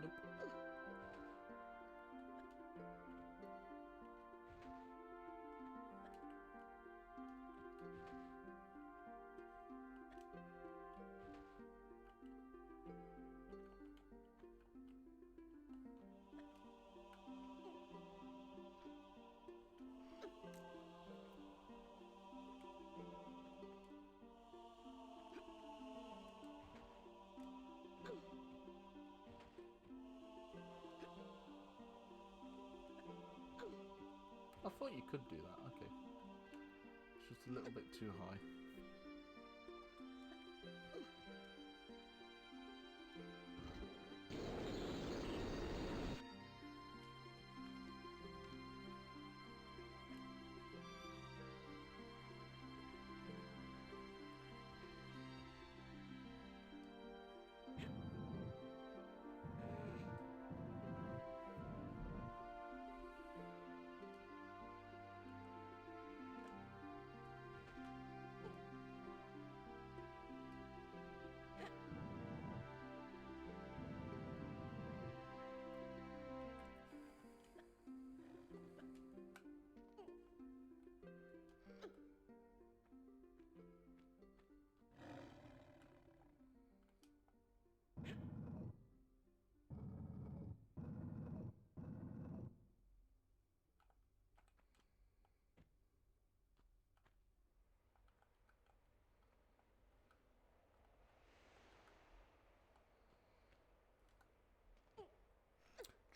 [SPEAKER 1] Nope. I thought you could do that, okay. It's just a little bit too high.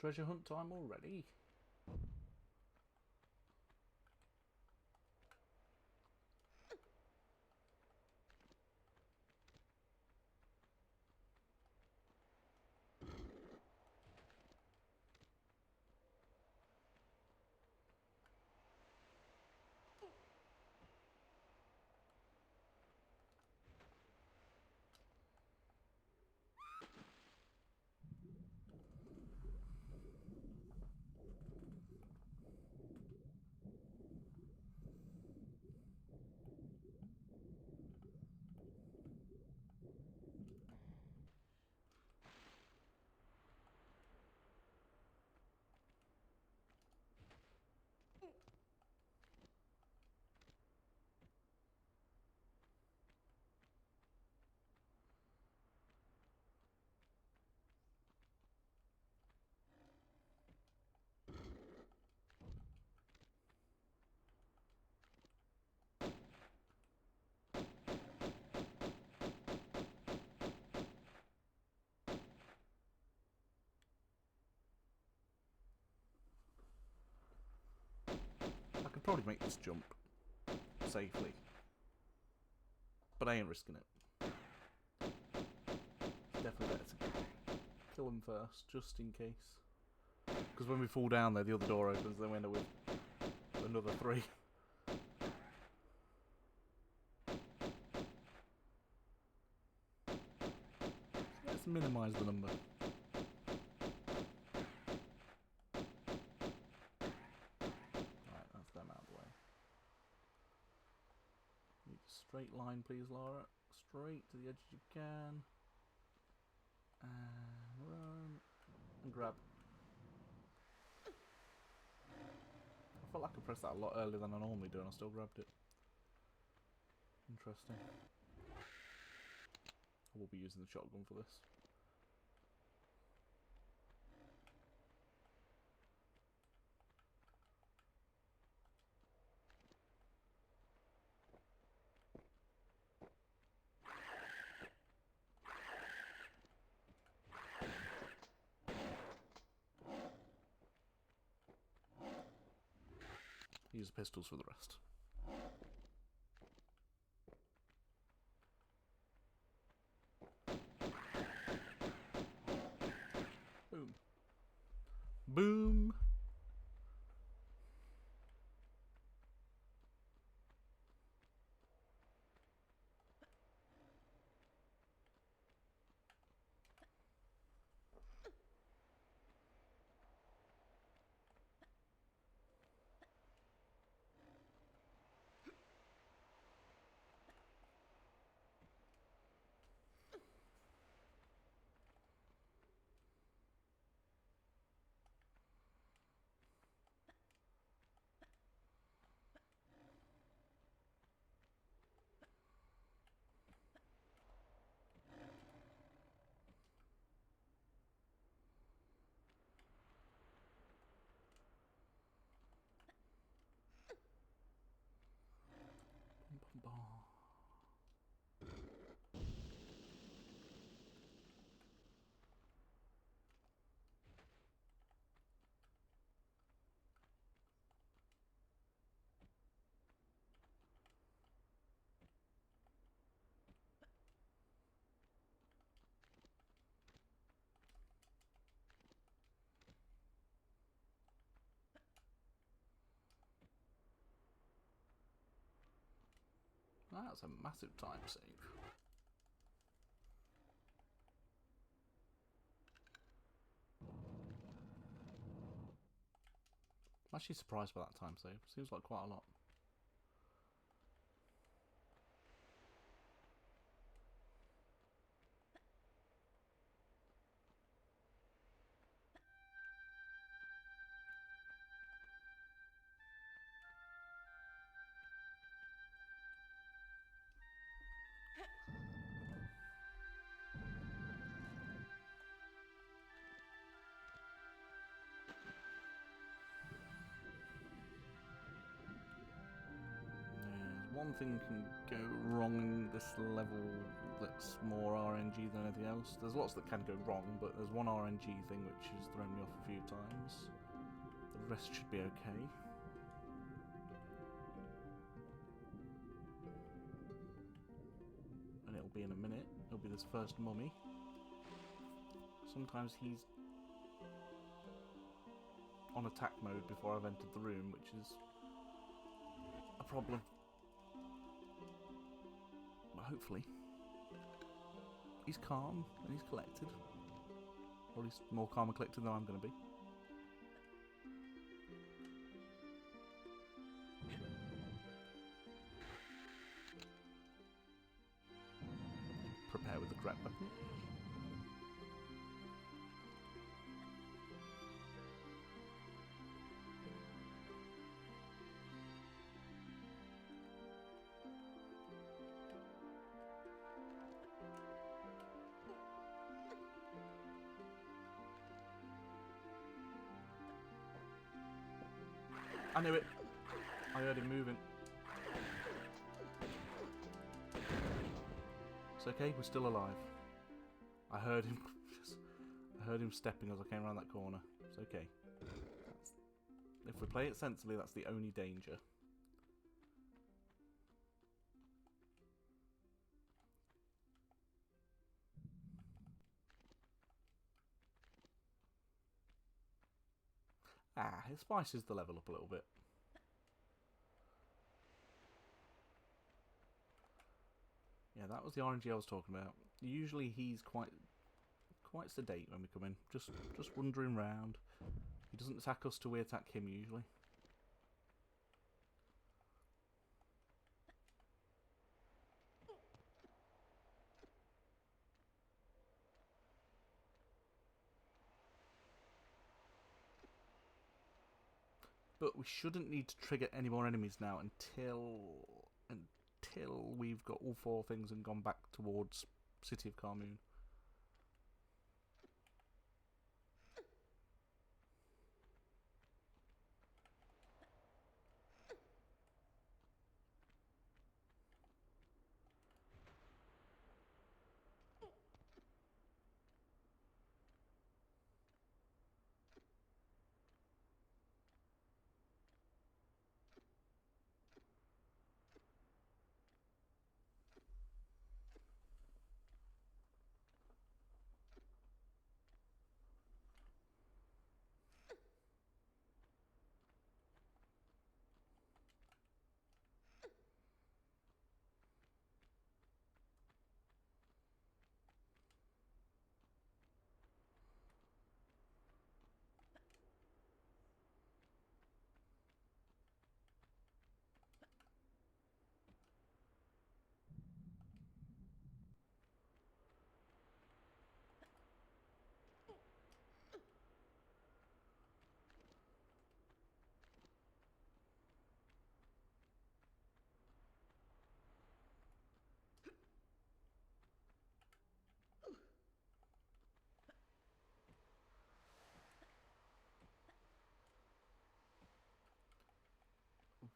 [SPEAKER 1] Treasure hunt time already? probably make this jump safely, but I ain't risking it. It's definitely better to kill them first, just in case. Because when we fall down there, the other door opens, then we end up with another 3. Let's minimise the number. Right, that's them out of the way. Need a straight line, please, Laura. Straight to the edge as you can. And run. And grab. I felt like I pressed that a lot earlier than I normally do, and I still grabbed it. Interesting. I will be using the shotgun for this. Use the pistols for the rest. Boom. Boom! That's a massive time save. I'm actually surprised by that time save. Seems like quite a lot. One thing can go wrong in this level that's more RNG than anything else. There's lots that can go wrong, but there's one RNG thing which has thrown me off a few times. The rest should be okay. And it'll be in a minute. It'll be this first mummy. Sometimes he's on attack mode before I've entered the room, which is a problem. But hopefully he's calm and he's collected. Or at least more calm and collected than I'm going to be. Prepare with the correct weapon. I knew it. I heard him moving. It's okay, we're still alive. I heard him stepping as I came around that corner. It's okay. If we play it sensibly, that's the only danger. Ah, it spices the level up a little bit. Yeah, that was the RNG I was talking about. Usually he's quite sedate when we come in, just wandering round. He doesn't attack us till we attack him usually. But we shouldn't need to trigger any more enemies now until we've got all 4 things and gone back towards City of Carmoon.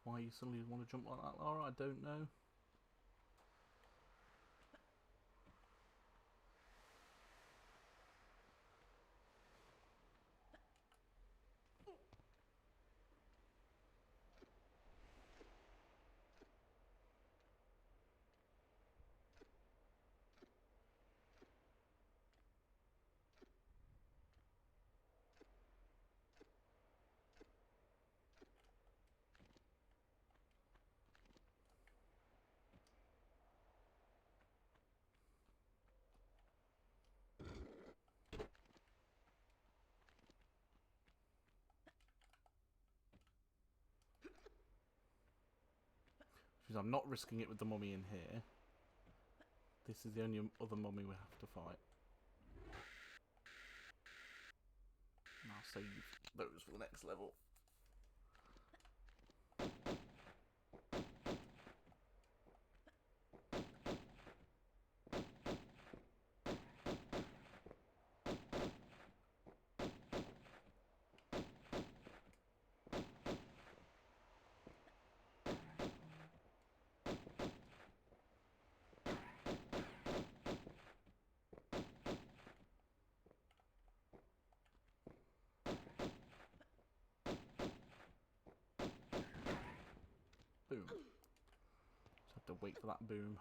[SPEAKER 1] Why you suddenly want to jump like that, Lara, I don't know. Because I'm not risking it with the mummy in here. This is the only other mummy we have to fight. And I'll save those for the next level. Boom. Just have to wait for that boom.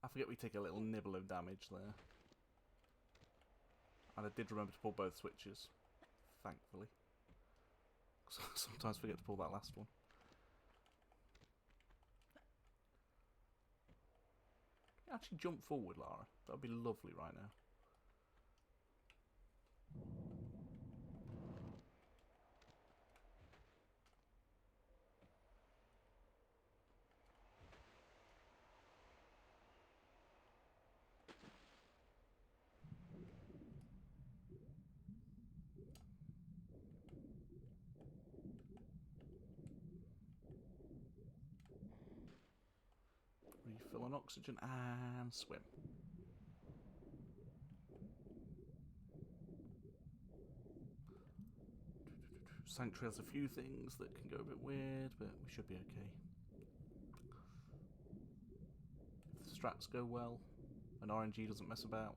[SPEAKER 1] I forget we take a little nibble of damage there. And I did remember to pull both switches. Thankfully. Sometimes forget to pull that last one. Actually jump forward, Lara. That would be lovely right now. Fill on oxygen and swim. Sanctuary has a few things that can go a bit weird, but we should be okay. If the strats go well, and RNG doesn't mess about.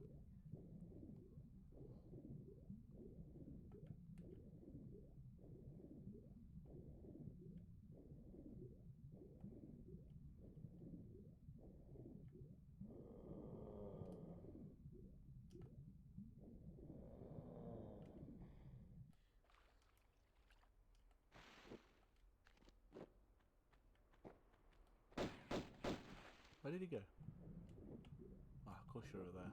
[SPEAKER 1] Where did he go? Ah, of course you're over there.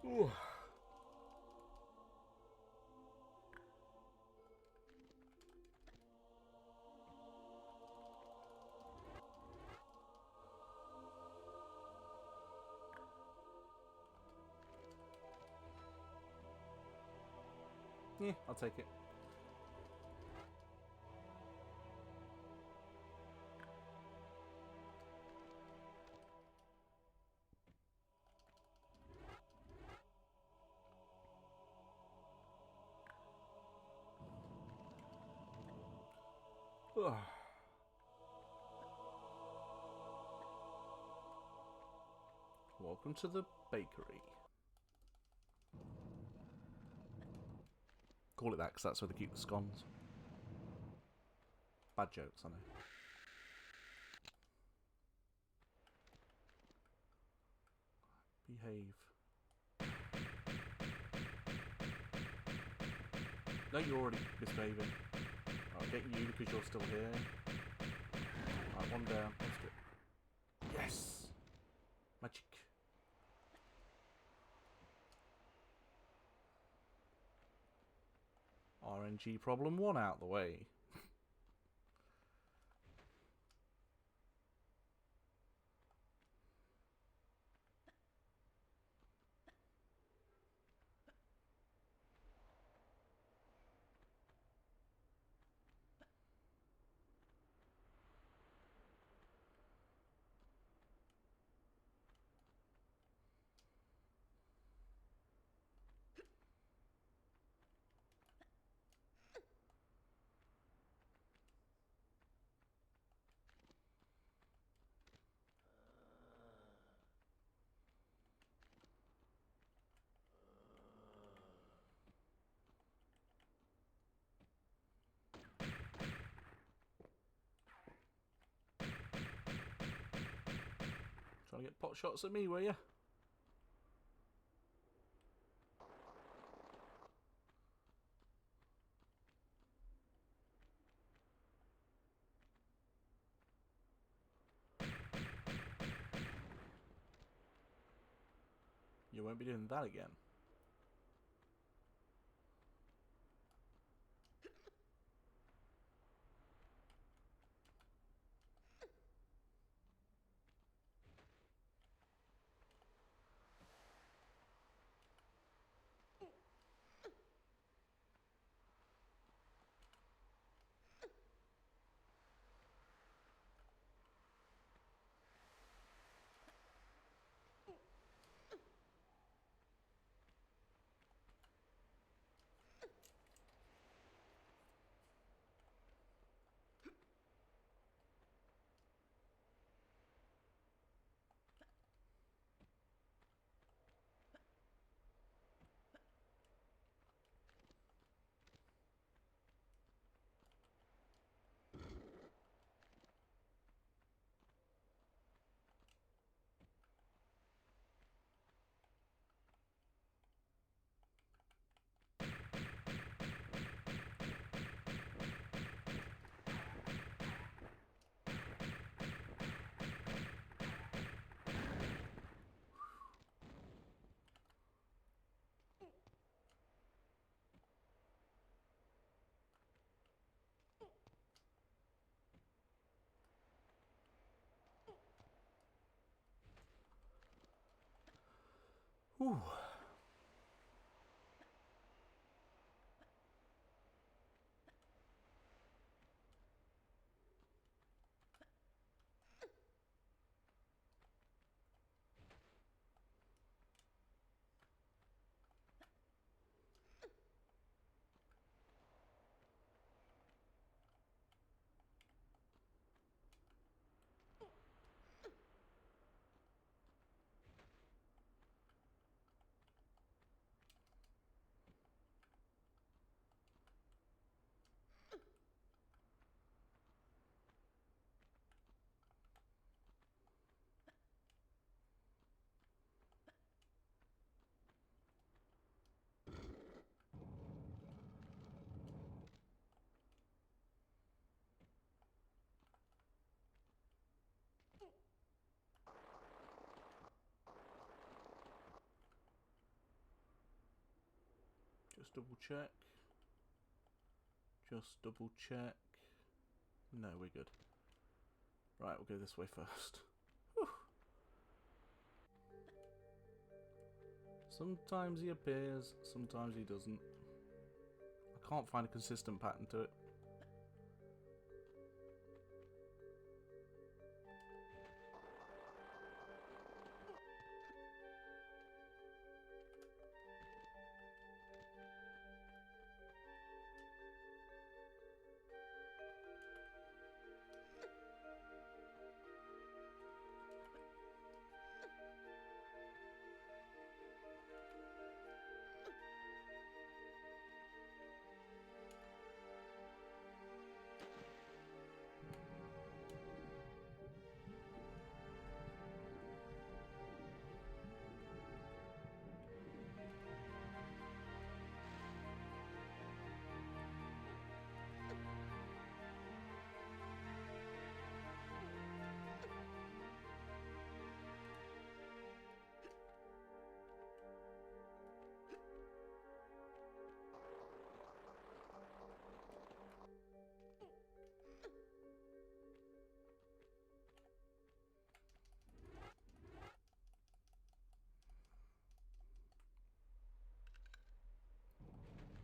[SPEAKER 1] Ooh. Yeah, I'll take it. Ugh. Welcome to the bakery. Call it that because that's where they keep the scones. Bad jokes, I know. Behave. No, you're already misbehaving. I'll get you because you're still here. Right, one down. Let's do it. Yes! Magic. RNG problem 1 out the way. Trying to get pot shots at me, were you? You won't be doing that again. Whew. Just double check. Just double check. No, we're good. Right, we'll go this way first. Whew. Sometimes he appears, sometimes he doesn't. I can't find a consistent pattern to it.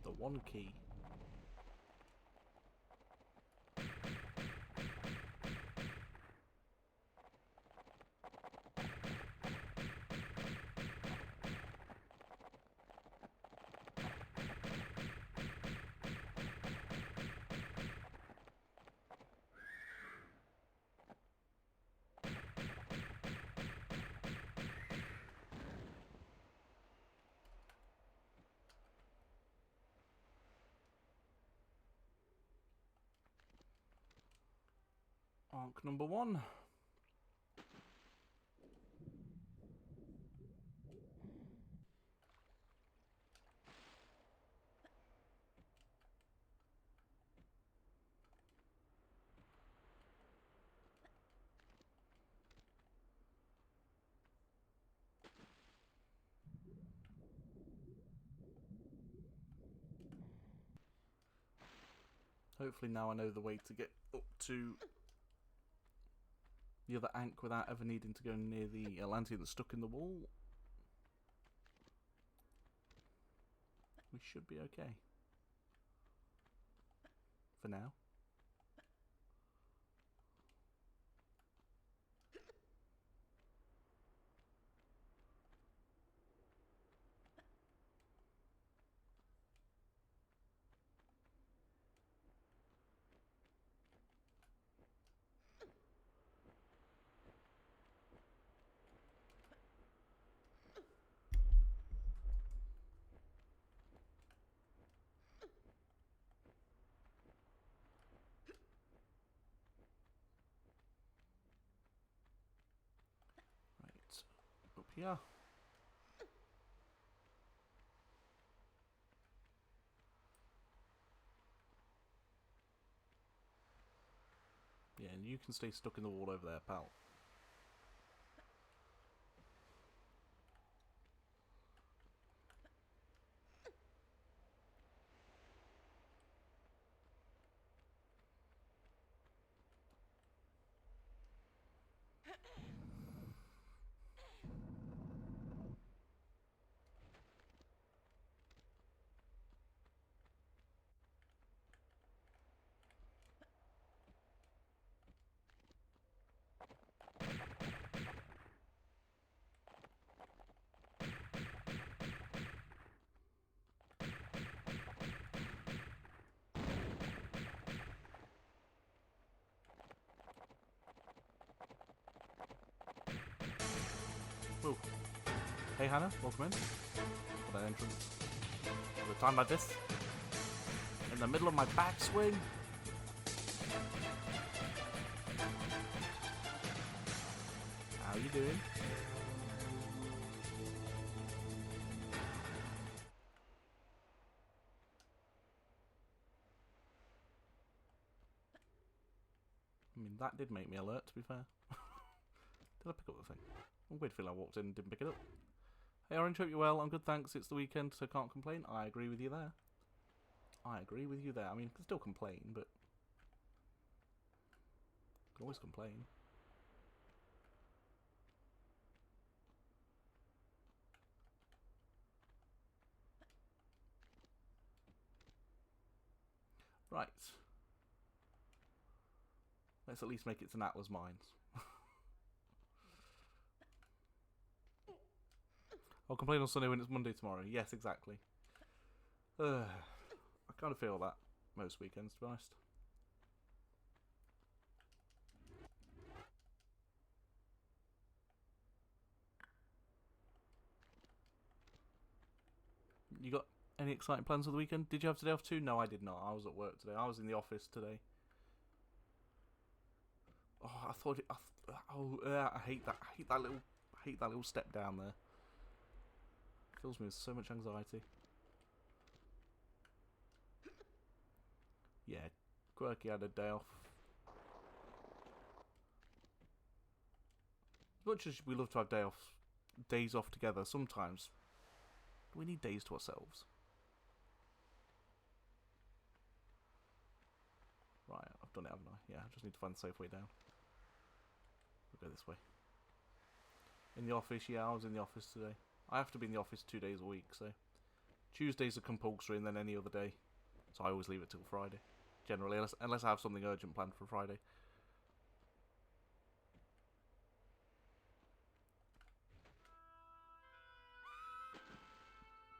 [SPEAKER 1] The one key. Arc number 1. Hopefully now I know the way to get up to the other Ankh without ever needing to go near the Atlantean that's stuck in the wall. We should be okay. For now. Right, up here. Yeah, and you can stay stuck in the wall over there, pal. Whoa. Hey Hannah, welcome in. For that entrance. At a time like this, in the middle of my backswing. How you doing? I mean, that did make me alert, to be fair. Did I pick up the thing? Weird feeling I walked in and didn't pick it up. Hey Orange, hope you're well. I'm good, thanks. It's the weekend, so can't complain. I agree with you there. I agree with you there. I mean, I can still complain, but... can always complain. Right. Let's at least make it to Natla's Mines. I'll complain on Sunday when it's Monday tomorrow. Yes, exactly. I kind of feel that most weekends, to be honest. You got any exciting plans for the weekend? Did you have today off too? No, I did not. I was at work today. I was in the office today. Oh, I thought it. I hate that. I hate that little step down there. Fills me with so much anxiety. Yeah, Quirky had a day off. As much as we love to have days off together, sometimes we need days to ourselves. Right, I've done it, haven't I? Yeah, I just need to find the safe way down. We'll go this way. In the office, yeah, I was in the office today. I have to be in the office 2 days a week, so Tuesdays are compulsory and then any other day. So I always leave it till Friday. Generally, unless I have something urgent planned for Friday.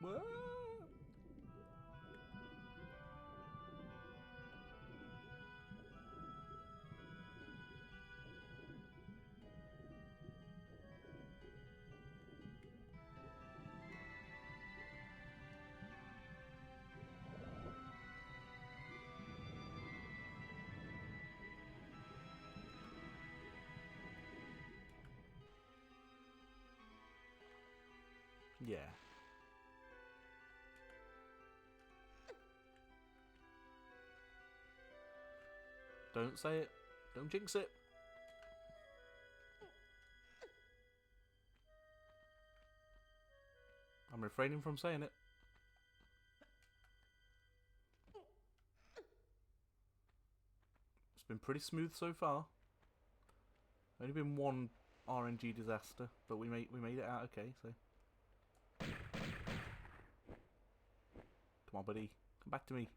[SPEAKER 1] Whoa! Yeah. Don't say it. Don't jinx it. I'm refraining from saying it. It's been pretty smooth so far. Only been one RNG disaster, but we made it out okay, so. Come on, buddy. Come back to me.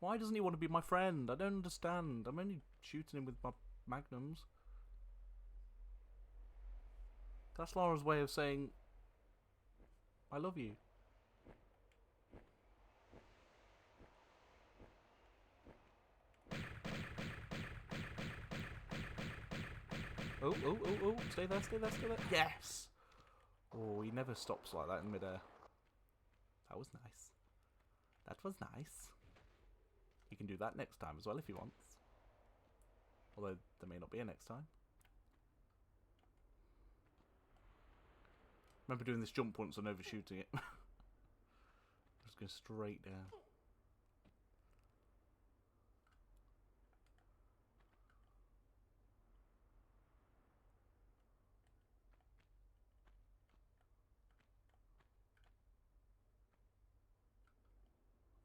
[SPEAKER 1] Why doesn't he want to be my friend? I don't understand. I'm only shooting him with my magnums. That's Laura's way of saying, I love you. Oh, oh, oh, oh. Stay there, stay there, stay there. Yes! Oh, he never stops like that in midair. That was nice. That was nice. He can do that next time as well if he wants. Although there may not be a next time. Remember doing this jump once and overshooting it. Just go straight down.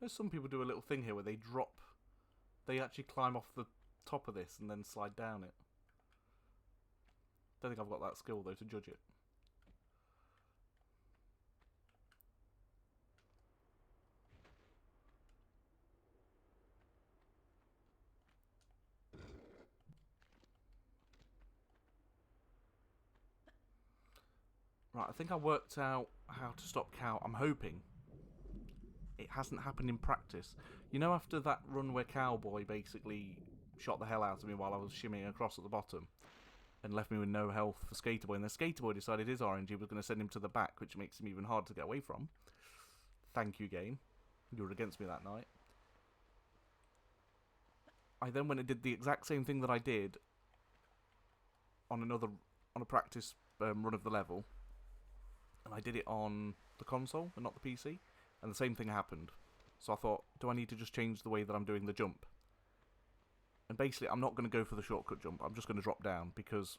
[SPEAKER 1] There's some people do a little thing here where they drop. They actually climb off the top of this and then slide down it. Don't think I've got that skill though to judge it. Right, I think I worked out how to stop cow. I'm hoping it hasn't happened in practice. You know, after that run where Cowboy basically shot the hell out of me while I was shimmying across at the bottom, and left me with no health for Skater Boy. And then Skater Boy decided his RNG was going to send him to the back, which makes him even harder to get away from. Thank you, game. You were against me that night. I then went and did the exact same thing that I did on a practice run of the level, and I did it on the console and not the PC, and the same thing happened. So I thought, do I need to just change the way that I'm doing the jump? And basically, I'm not going to go for the shortcut jump. I'm just going to drop down, because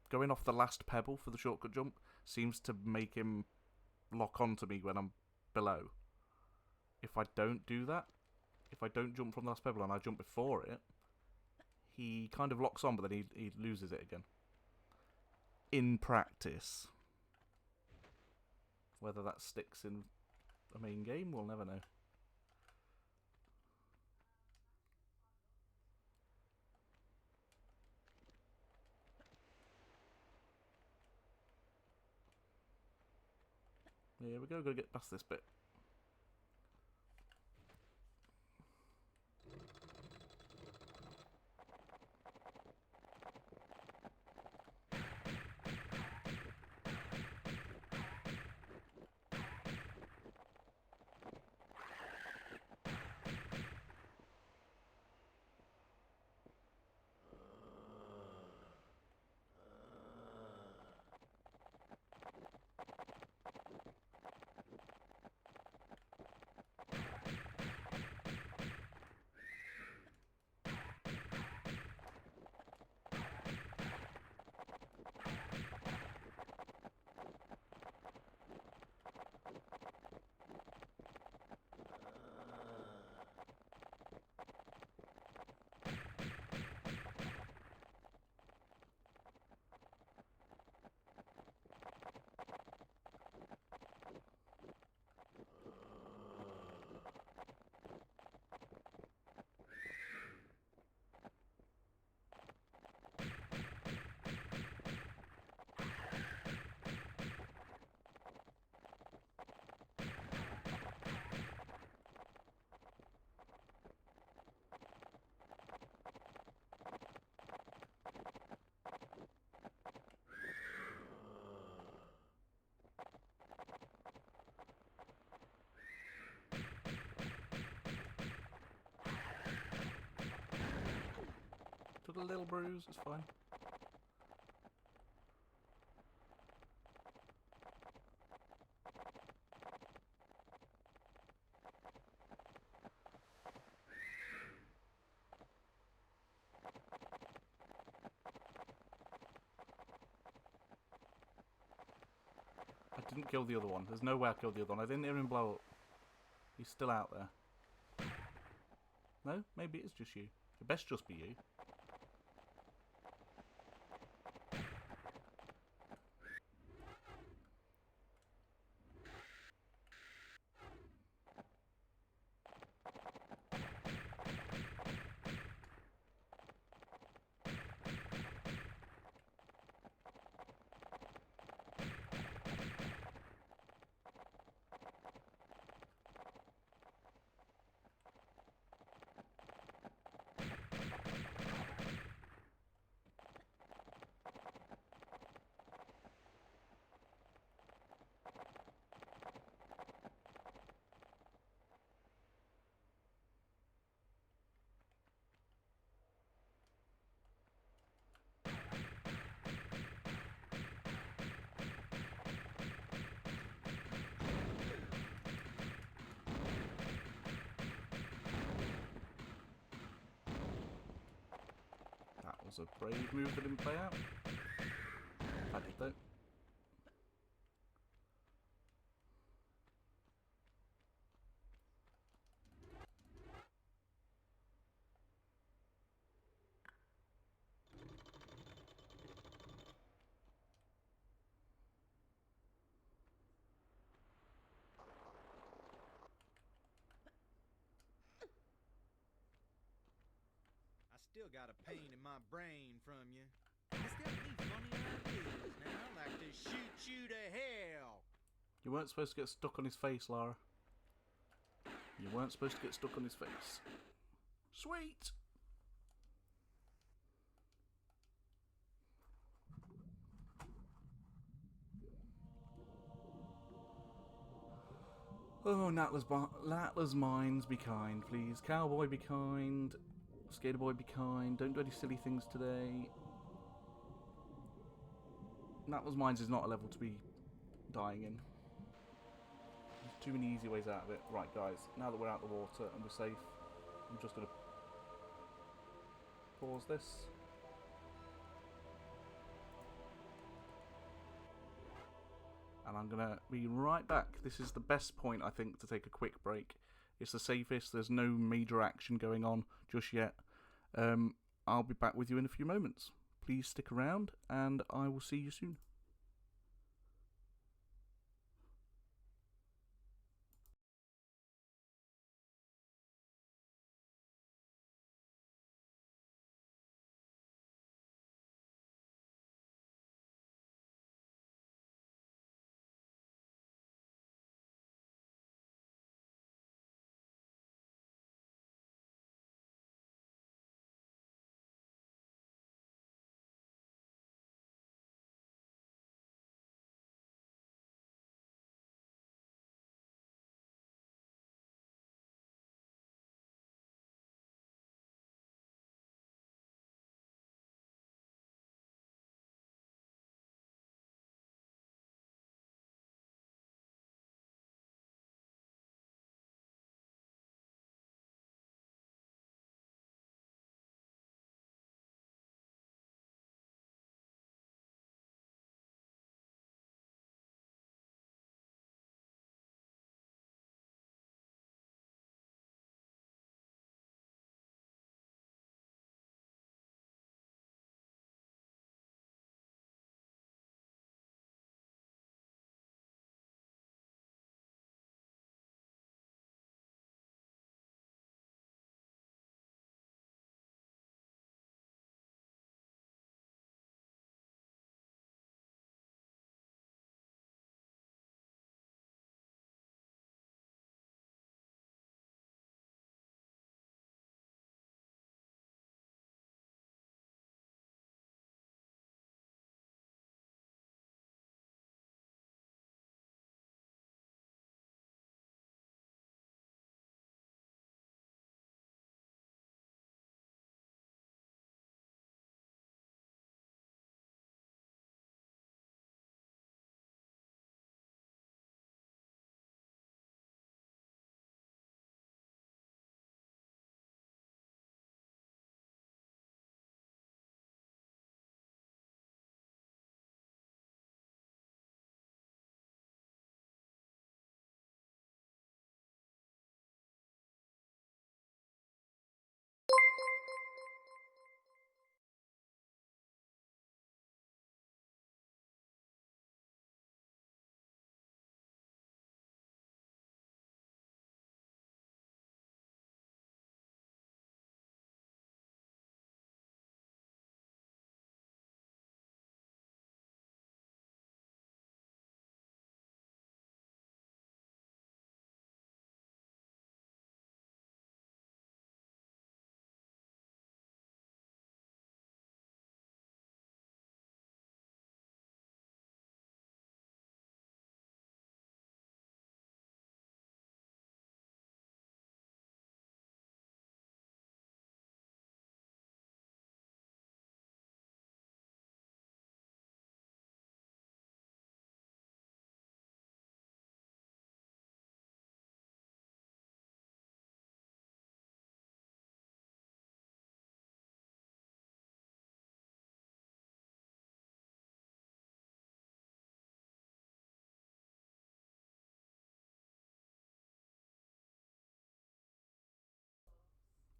[SPEAKER 1] going off the last pebble for the shortcut jump seems to make him lock onto me when I'm below. If I don't do that, if I don't jump from the last pebble and I jump before it, he kind of locks on, but then he loses it again. In practice. Whether that sticks in a main game, we'll never know. Here we go, gotta get past this bit. Took a little bruise, it's fine. I didn't kill the other one. There's no way I killed the other one. I didn't hear him blow up. He's still out there. No? Maybe it's just you. It best just be you. That was a brave move that didn't play out. That did though.
[SPEAKER 2] I still got a pain in my brain from you. It's got me funny ideas now, like to shoot you to hell.
[SPEAKER 1] You weren't supposed to get stuck on his face, Lara. You weren't supposed to get stuck on his face. Sweet! Oh, Natla's Mines, be kind, please. Cowboy, be kind. Skater Boy, be kind. Don't do any silly things today. Natla's Mines is not a level to be dying in. There's too many easy ways out of it. Right, guys, now that we're out of the water and we're safe, I'm just going to pause this. And I'm going to be right back. This is the best point, I think, to take a quick break. It's the safest. There's no major action going on just yet. I'll be back with you in a few moments. Please stick around, and I will see you soon.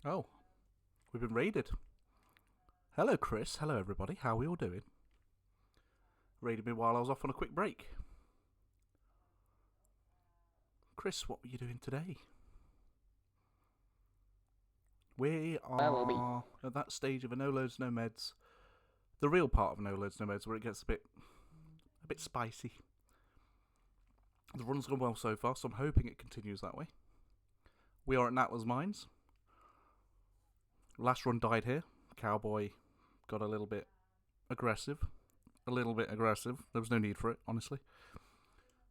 [SPEAKER 1] Oh, we've been raided. Hello, Chris. Hello, everybody. How are we all doing? Raided me while I was off on a quick break. Chris, what were you doing today? We are at that stage of a no loads, no meds. The real part of no loads, no meds, where it gets a bit spicy. The run's gone well so far, so I'm hoping it continues that way. We are at Natla's Mines. Last run died here. Cowboy got a little bit aggressive. There was no need for it, honestly.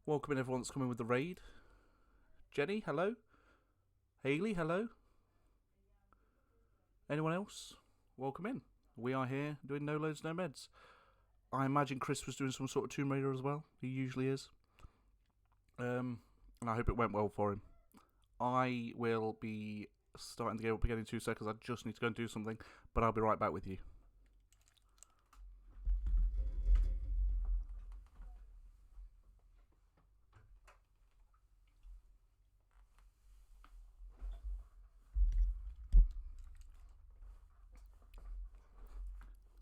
[SPEAKER 1] Welcome in everyone that's coming with the raid. Jenny, hello. Haley, hello. Anyone else? Welcome in. We are here doing No Loads, No Meds. I imagine Chris was doing some sort of Tomb Raider as well. He usually is. And I hope it went well for him. I will be starting the game up again in 2 seconds. I just need to go and do something, but I'll be right back with you.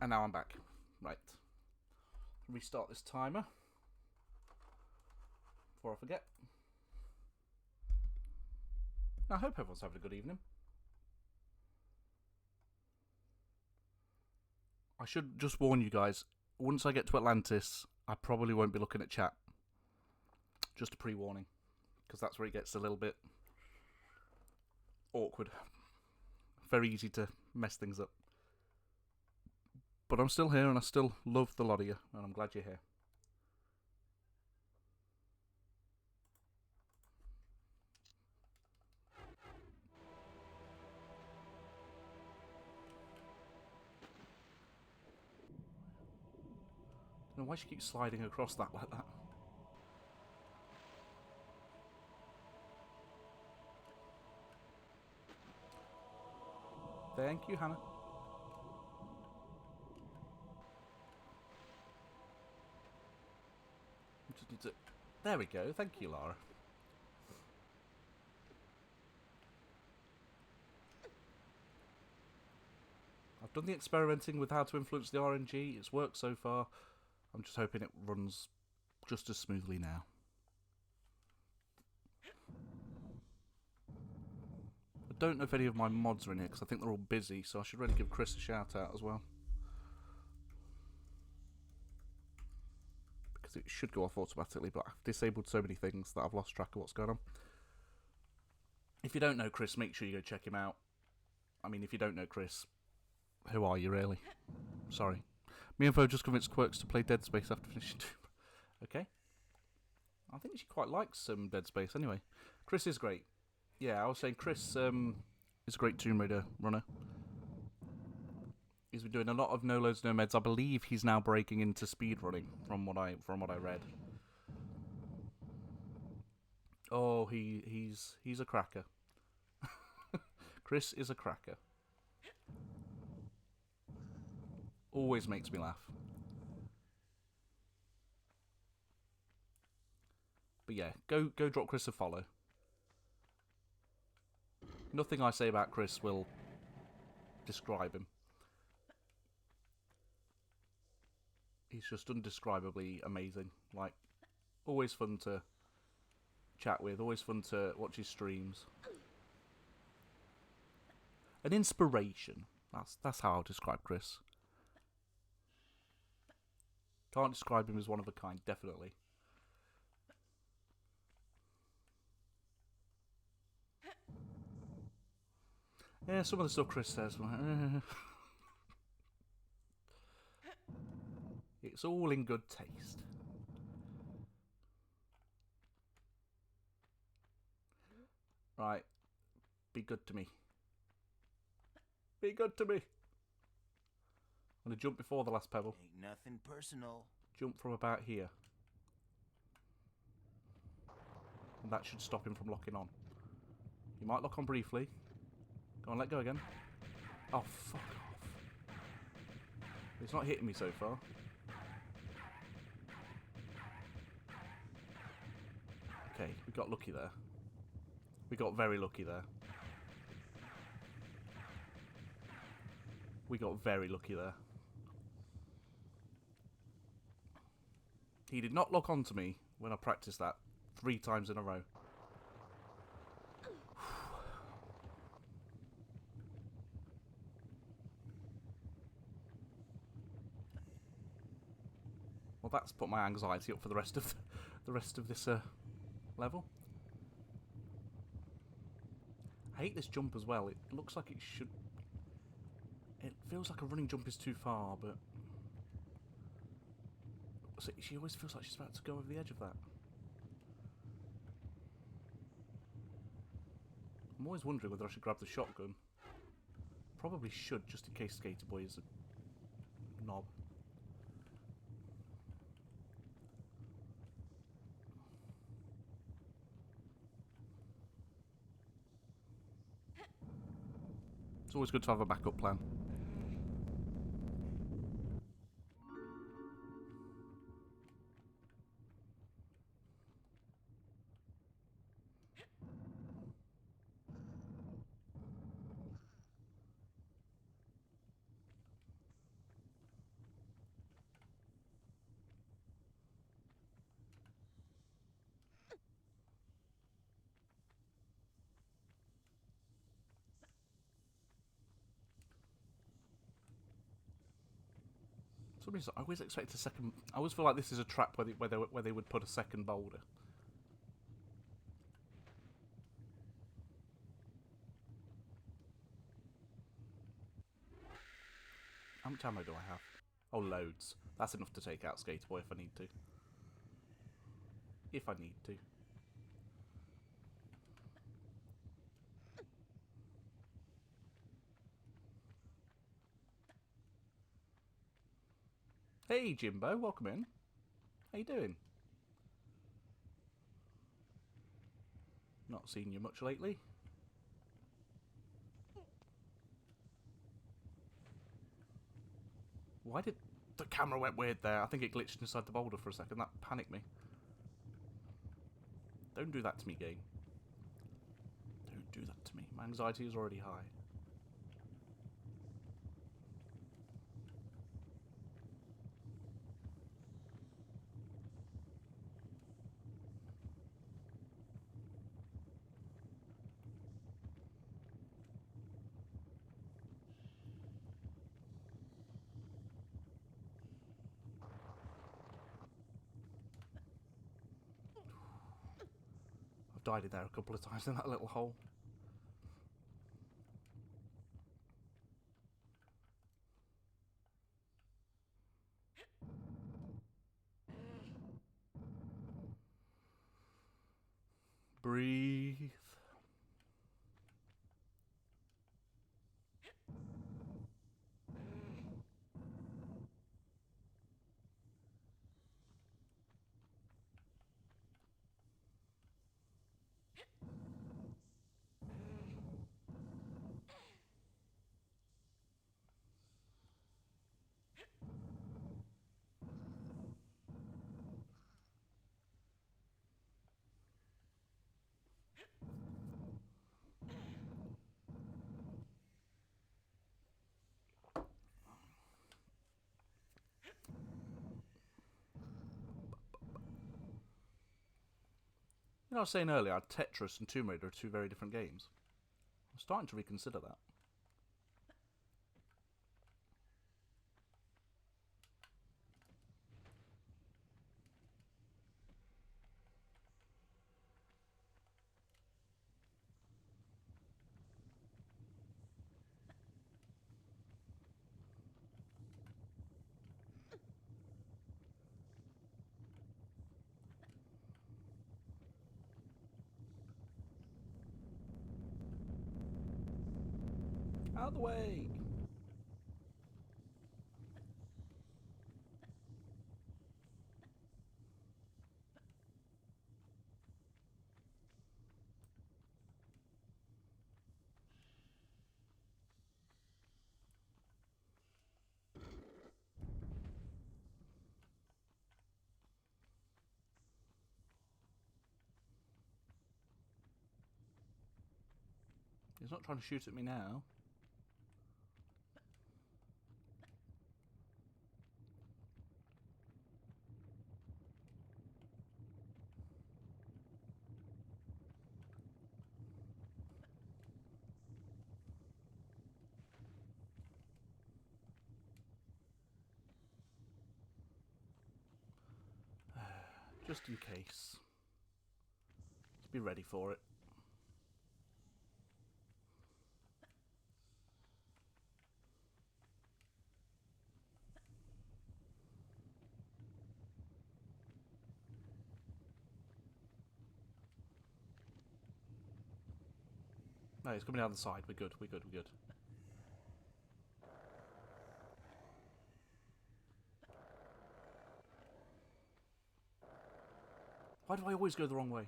[SPEAKER 1] And now I'm back. Right. Restart this timer before I forget. I hope everyone's having a good evening. I should just warn you guys, once I get to Atlantis, I probably won't be looking at chat. Just a pre-warning, because that's where it gets a little bit awkward. Very easy to mess things up. But I'm still here, and I still love the lot of you, and I'm glad you're here. I don't know why she keeps sliding across that like that. Thank you, Hannah. Just need to... There we go. Thank you, Lara. I've done the experimenting with how to influence the RNG. It's worked so far. I'm just hoping it runs just as smoothly now. I don't know if any of my mods are in here because I think they're all busy, so I should really give Chris a shout out as well. Because it should go off automatically, but I've disabled so many things that I've lost track of what's going on. If you don't know Chris, make sure you go check him out. I mean, if you don't know Chris, who are you really? Sorry. Me and Fo just convinced Quirks to play Dead Space after finishing Tomb. Okay. I think she quite likes Dead Space anyway. Chris is great. Yeah, I was saying Chris is a great Tomb Raider runner. He's been doing a lot of No Loads, No Meds. I believe he's now breaking into speedrunning from what I read. Oh, he's a cracker. Chris is a cracker. Always makes me laugh. But yeah, go drop Chris a follow. Nothing I say about Chris will describe him. He's just undescribably amazing. Like, always fun to chat with, always fun to watch his streams. An inspiration. That's how I'll describe Chris. Can't describe him as one of a kind, definitely. Yeah, some of the stuff Chris says, it's all in good taste. Right. Be good to me. Be good to me. I'm going to jump before the last pebble.
[SPEAKER 2] Ain't nothing personal.
[SPEAKER 1] Jump from about here. And that should stop him from locking on. He might lock on briefly. Go on, let go again. Oh, fuck off. It's not hitting me so far. Okay, we got lucky there. We got very lucky there. We got very lucky there. He did not lock onto me when I practiced that 3 times in a row. Well, that's put my anxiety up for the rest of this level. I hate this jump as well. It looks like it should. It feels like a running jump is too far, but she always feels like she's about to go over the edge of that. always wondering whether I should grab the shotgun. Probably should, just in case Skater Boy is a knob. It's always good to have a backup plan. For some reason, I always expect a second. I always feel like this is a trap where they would put a second boulder. How much ammo do I have? Oh, loads. That's enough to take out Skater Boy if I need to. If I need to. Hey, Jimbo, welcome in. How you doing? Not seen you much lately. Why did the camera went weird there? I think it glitched inside the boulder for a second. That panicked me. Don't do that to me, game. Don't do that to me. My anxiety is already high. I've died in there a couple of times in that little hole. Breathe. You know, I was saying earlier, Tetris and Tomb Raider are two very different games. I'm starting to reconsider that. Out of the way! He's not trying to shoot at me now. Just in case. Let's be ready for it. No, it's coming down the side. We're good, we're good, we're good. Why do I always go the wrong way?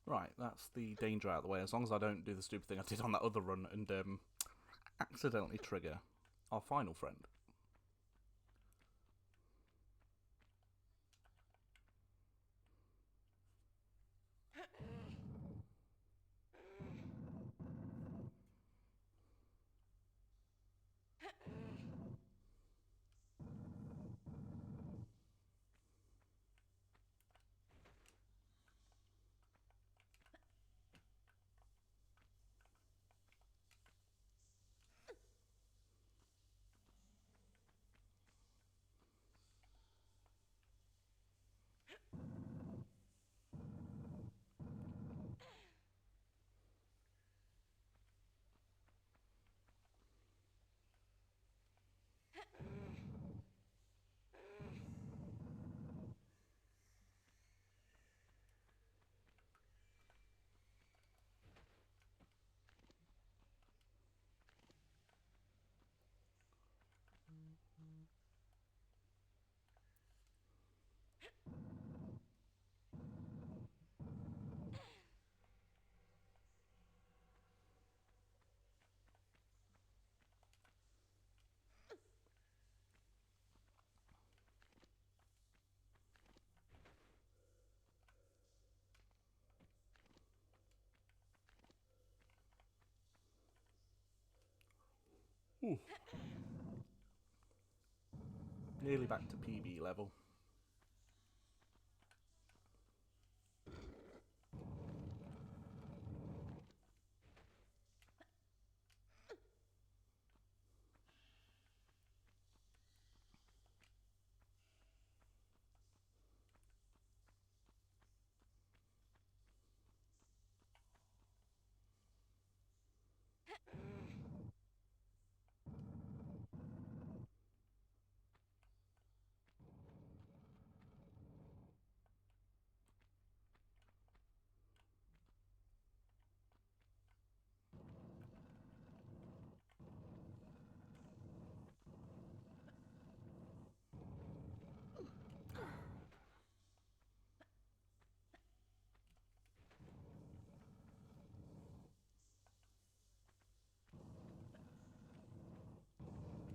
[SPEAKER 1] Right, that's the danger out of the way. As long as I don't do the stupid thing I did on that other run and accidentally trigger our final friend. Ooh. Nearly back to PB level.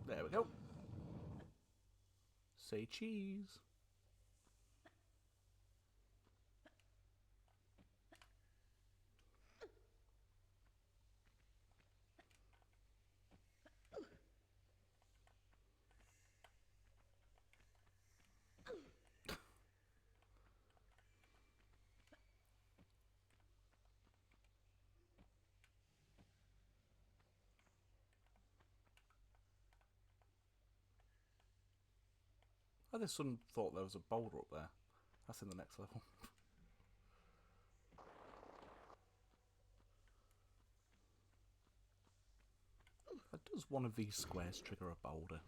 [SPEAKER 1] There we go. Say cheese. Oh, this one thought there was a boulder up there. That's in the next level. Does one of these squares trigger a boulder?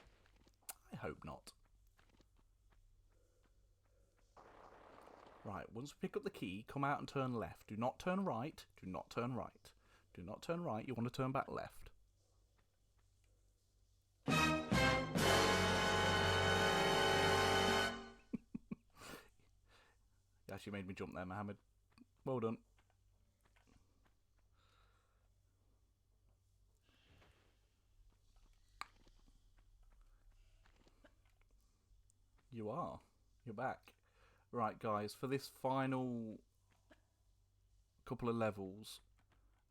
[SPEAKER 1] I hope not. Right, once we pick up the key, come out and turn left. Do not turn right. Do not turn right. Do not turn right. You want to turn back left. You actually made me jump there, Mohammed. Well done. You are. You're back. Right, guys, for this final couple of levels,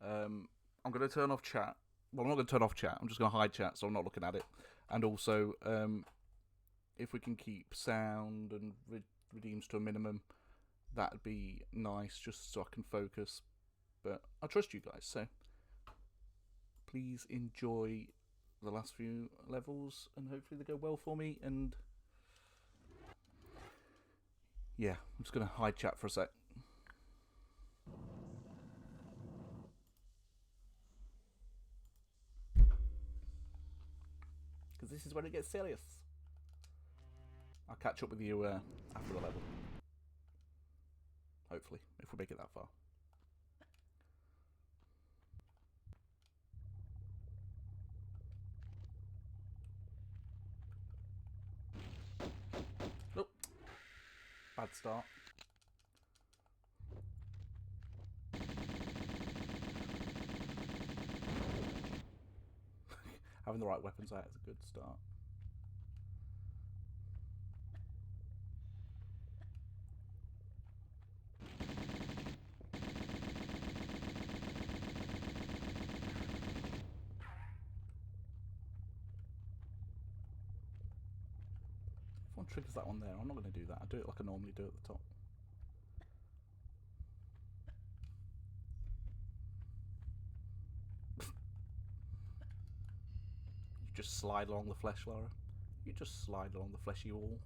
[SPEAKER 1] I'm going to turn off chat. Well, I'm not going to turn off chat. I'm just going to hide chat, so I'm not looking at it. And also, if we can keep sound and redeems to a minimum, that'd be nice, just so I can focus. But I trust you guys, so please enjoy the last few levels, and hopefully they go well for me. And yeah, I'm just going to hide chat for a sec. Because this is when it gets serious. I'll catch up with you after the level. Hopefully, if we make it that far. Nope. Bad start. Having the right weapons out is a good start. If one triggers that one there, I'm not going to do that. I do it like I normally do at the top. You just slide along the flesh, Lara. You just slide along the fleshy wall.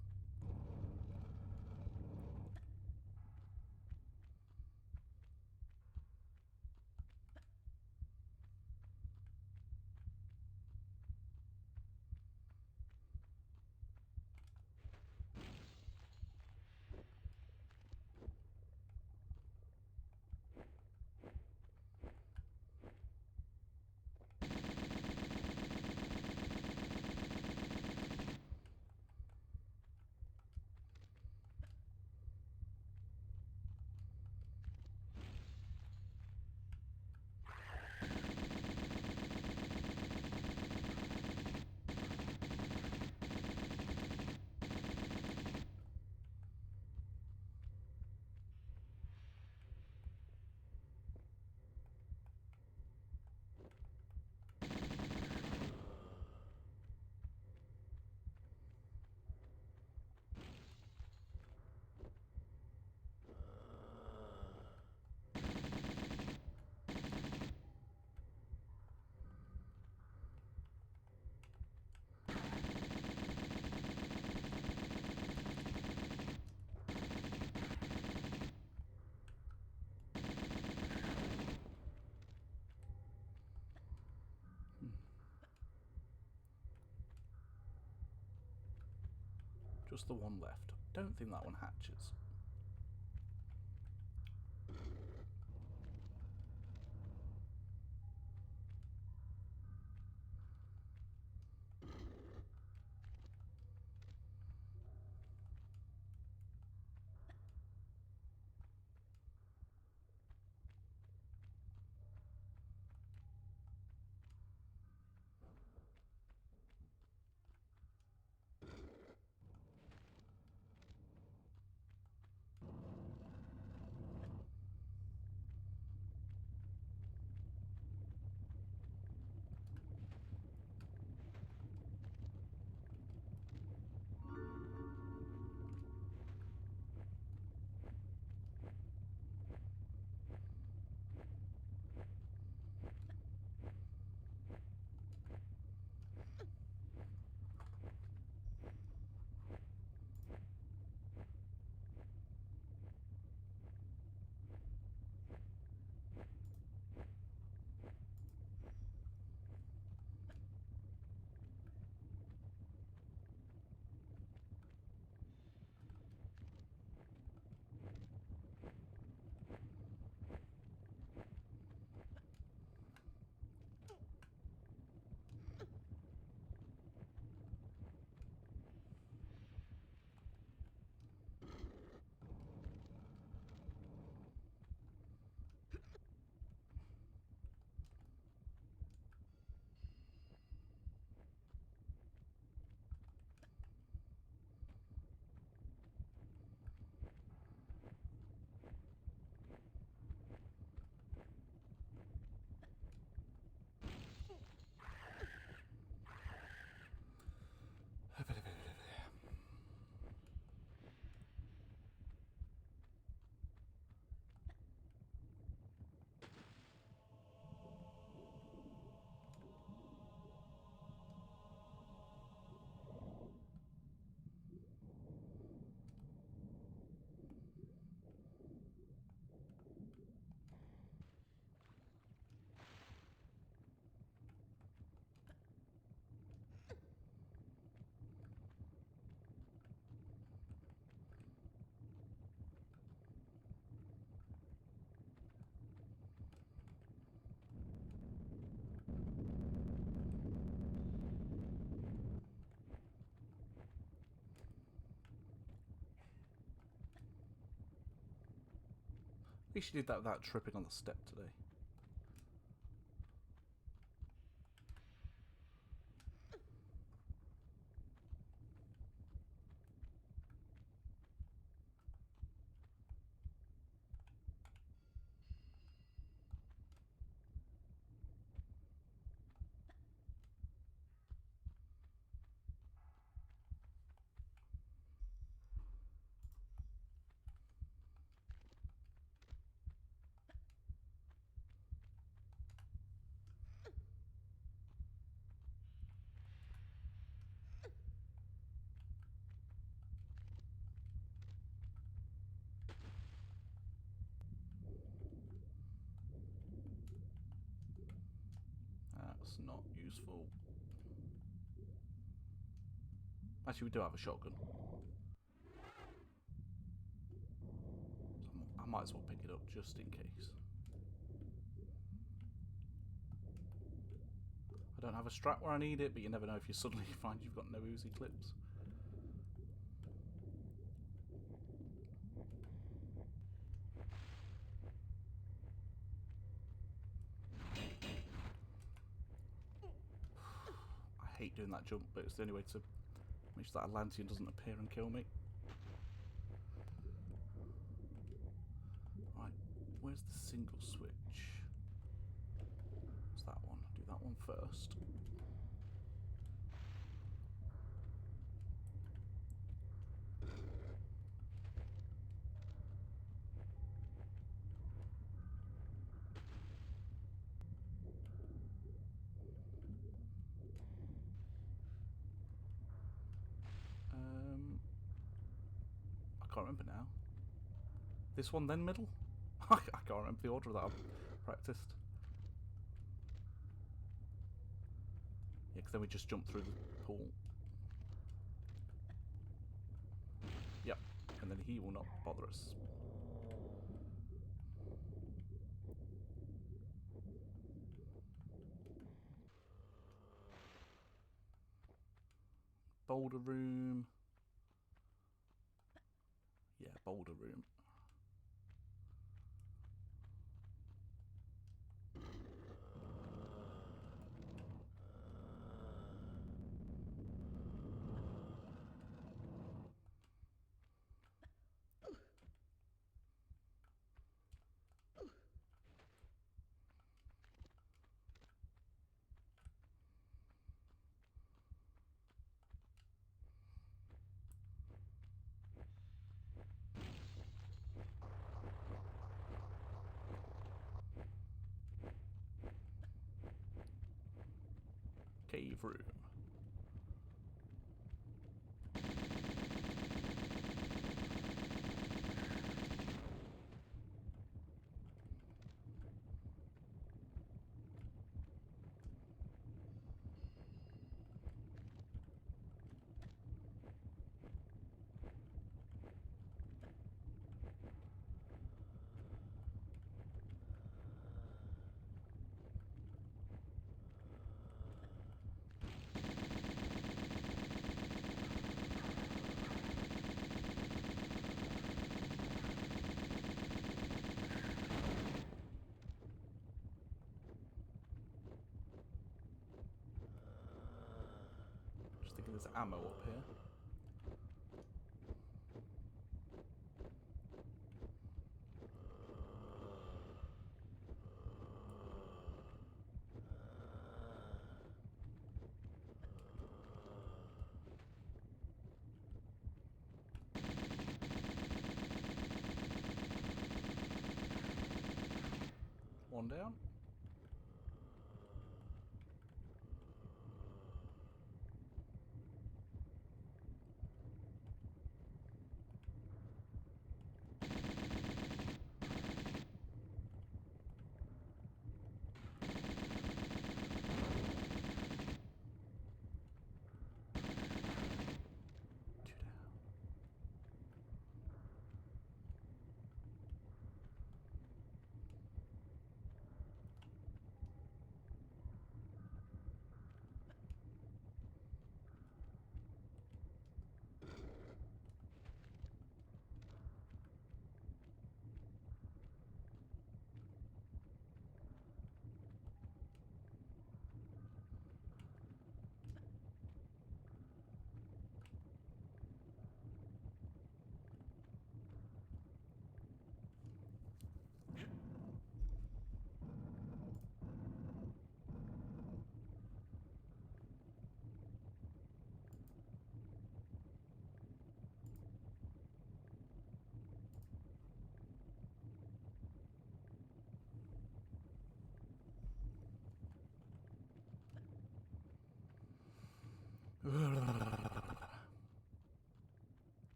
[SPEAKER 1] Just the one left. Don't think that one hatches. At least you did that without tripping on the step today. That's not useful. Actually, we do have a shotgun. So I might as well pick it up just in case. I don't have a strap where I need it, but you never know if you suddenly find you've got no Uzi clips. I hate doing that jump, but it's the only way to make sure that Atlantean doesn't appear and kill me. Right, where's the single switch? It's that one. Do that one first. I can't remember now. This one, then middle? I can't remember the order that I've practiced. Yeah, because then we just jump through the pool. Yep, and then he will not bother us. Boulder room. Yeah, boulder room. Cave room. Just thinking there's ammo up here. One down. Two down.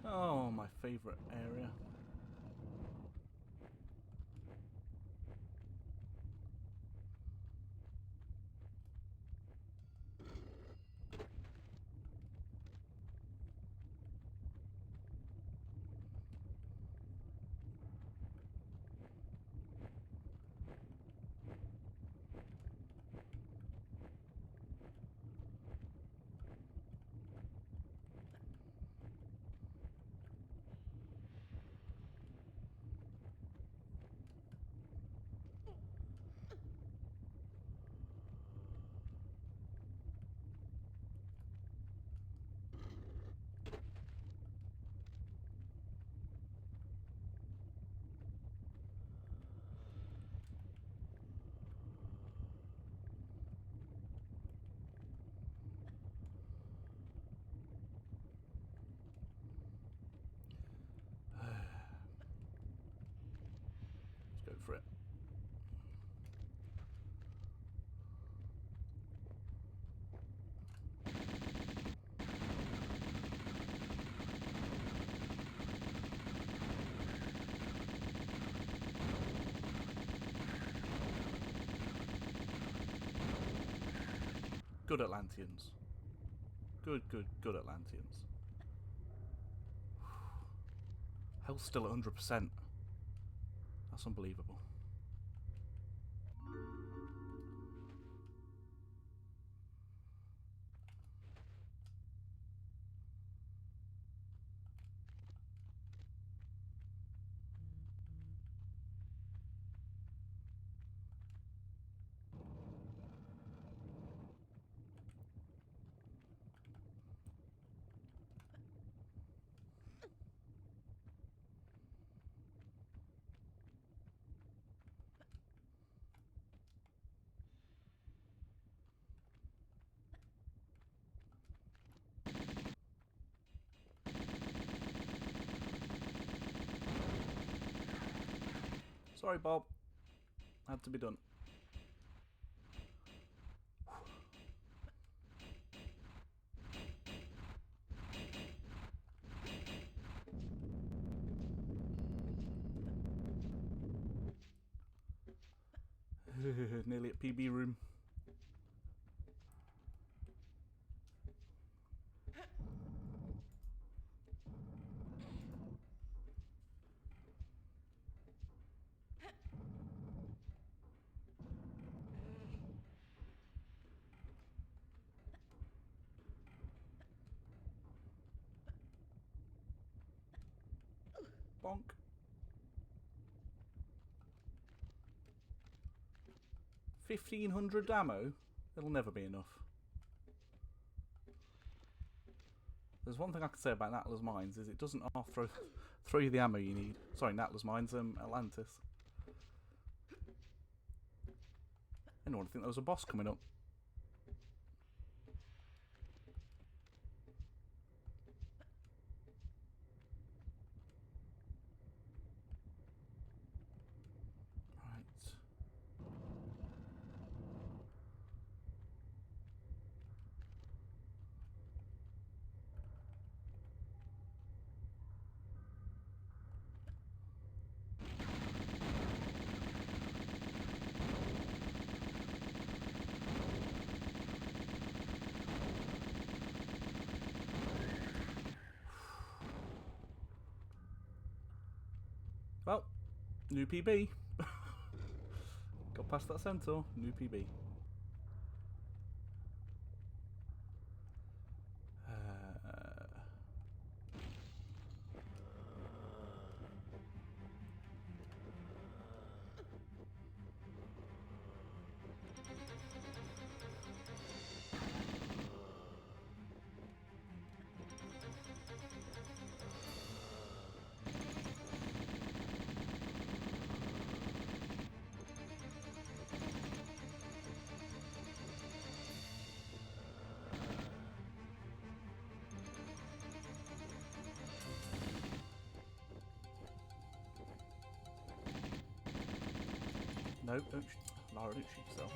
[SPEAKER 1] Oh, my favourite area. Let's go for it. Good Atlanteans. Good Atlanteans. Health's still at 100%. That's unbelievable. Sorry, Bob. Had to be done. Nearly at PB room. Bonk. 1,500 ammo? It'll never be enough. There's one thing I can say about Natla's Mines is it doesn't throw you the ammo you need. Sorry, Natla's Mines, Atlantis. Anyone think there was a boss coming up? Right. Well, new PB. Got past that centaur, new PB. No, don't Lara, don't shoot yourself.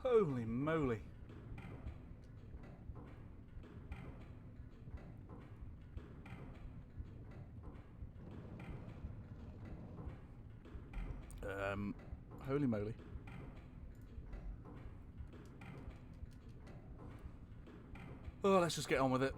[SPEAKER 1] Holy moly. Holy moly. Oh, let's just get on with it.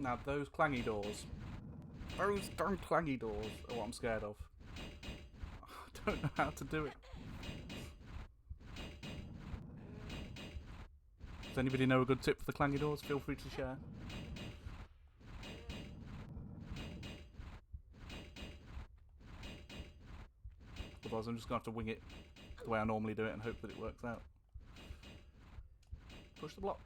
[SPEAKER 1] Now, those clangy doors. Those darn clangy doors are what I'm scared of. I don't know how to do it. Does anybody know a good tip for the clangy doors? Feel free to share. Otherwise I'm just going to have to wing it the way I normally do it and hope that it works out. Push the block.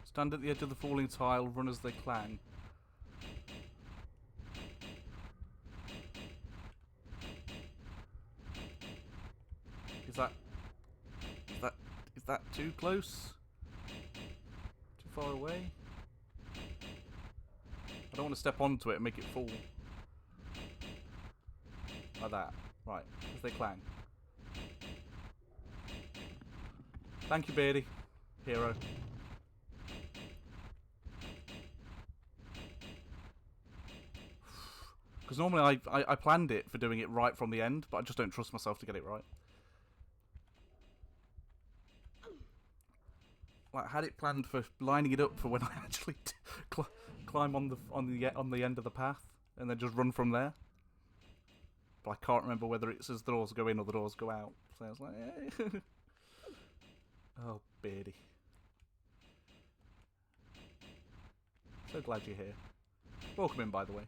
[SPEAKER 1] Stand at the edge of the falling tile, run as they clang. Is that too close? Too far away? I don't want to step onto it and make it fall. Like that. Right, as they clang. Thank you, Beardy. Hero. Because normally I planned it for doing it right from the end, but I just don't trust myself to get it right. Like, I had it planned for lining it up for when I actually climb on the end of the path and then just run from there. But I can't remember whether it's as the doors go in or the doors go out. So I was like, eh. Oh, Beardy. So glad you're here. Welcome in, by the way.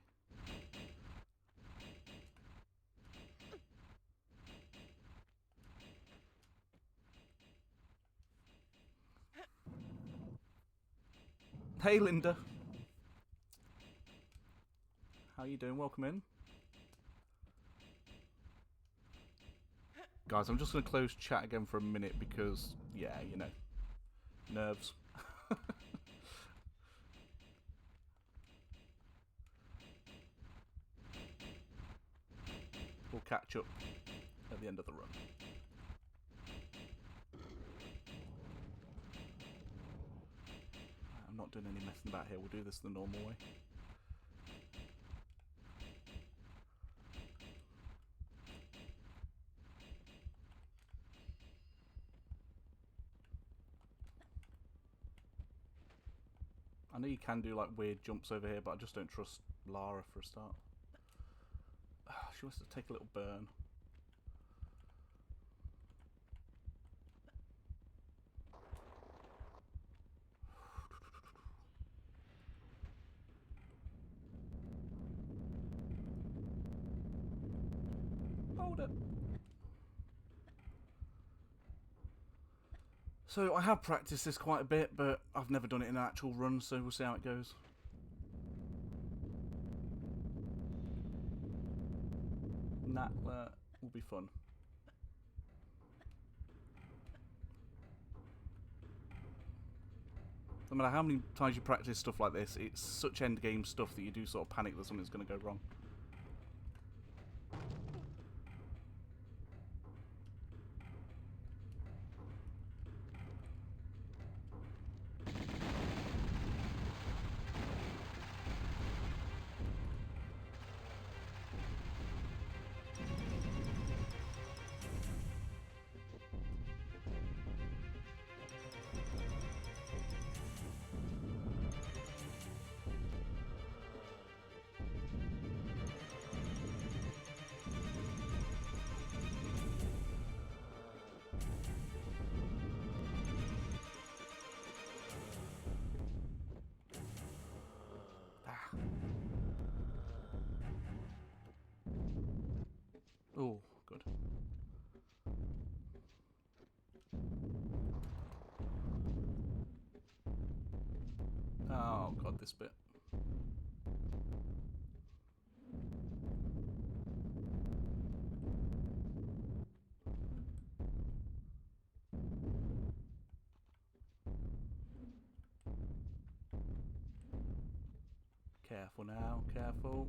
[SPEAKER 1] Hey, Linda. How you doing? Welcome in. Guys, I'm just going to close chat again for a minute because, yeah, you know, nerves. We'll catch up at the end of the run. I'm not doing any messing about here. We'll do this the normal way. I know you can do like weird jumps over here, but I just don't trust Lara for a start. She wants to take a little burn. Hold it. So I have practiced this quite a bit, but I've never done it in an actual run, so we'll see how it goes. And that will be fun. No matter how many times you practice stuff like this, it's such endgame stuff that you do sort of panic that something's going to go wrong. Oh, good. Oh god, this bit. Careful now, careful.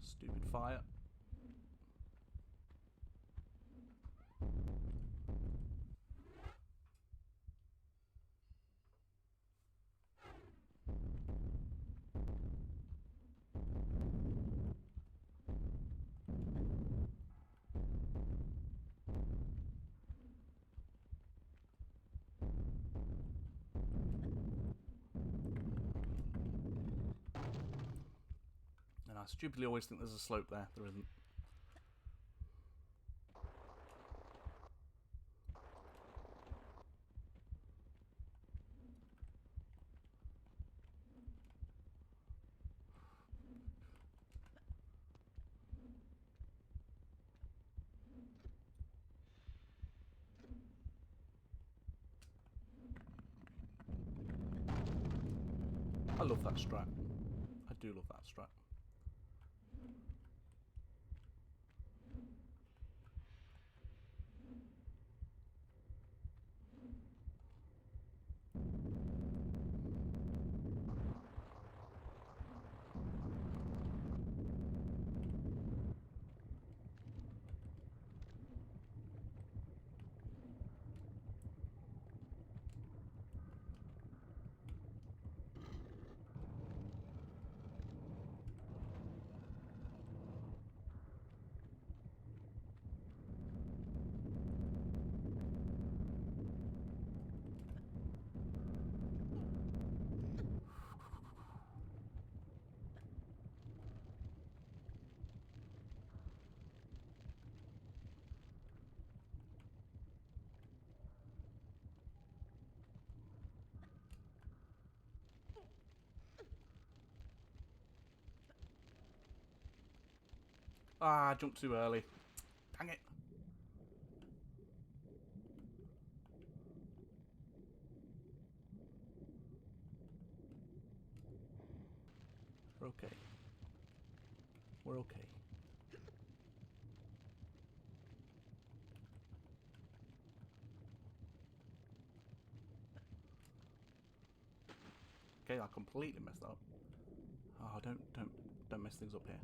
[SPEAKER 1] Stupid fire. And I stupidly always think there's a slope there. There isn't. I love that strat. I do love that strat. Ah, I jumped too early. Dang it. We're okay. We're okay. Okay, I completely messed up. Oh, don't mess things up here.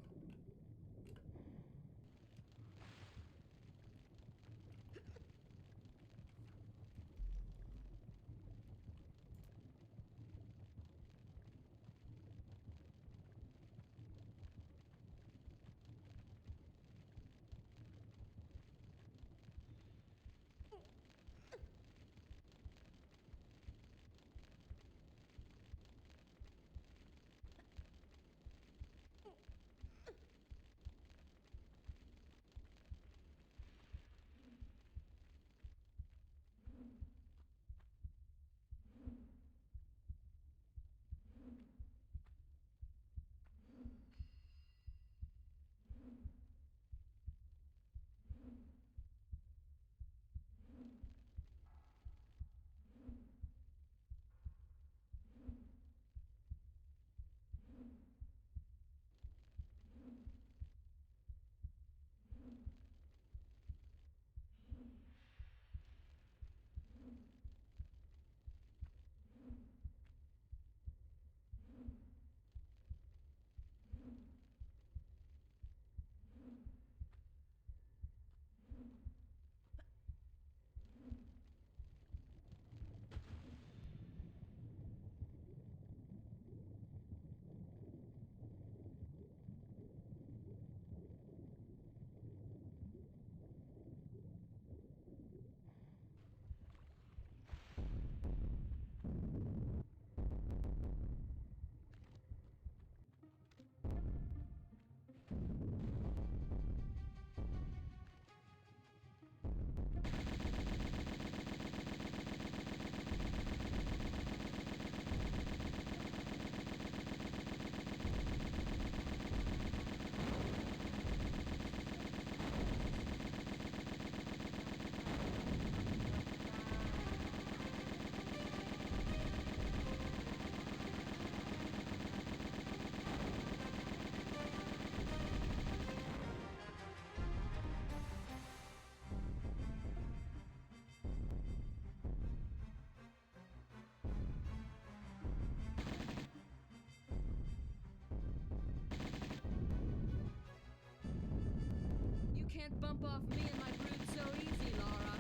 [SPEAKER 3] bump off me and my brood so easy, Laura.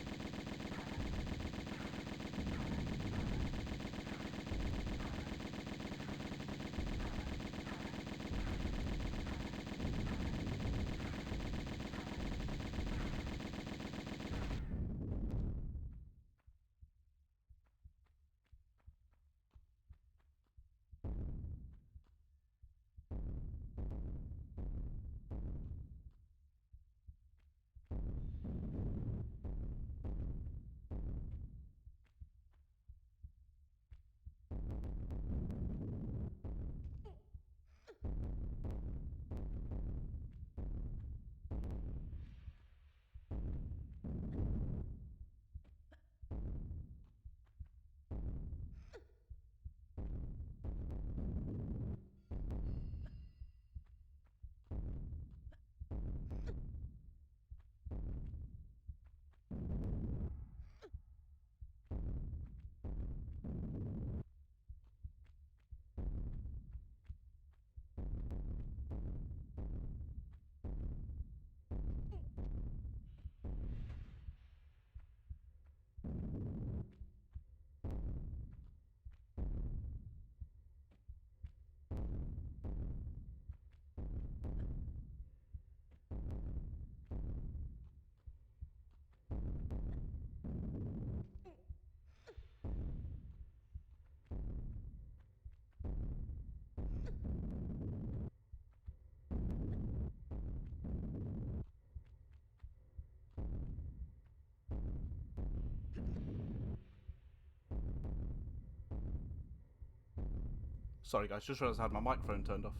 [SPEAKER 1] Sorry guys, just realised I had my microphone turned off.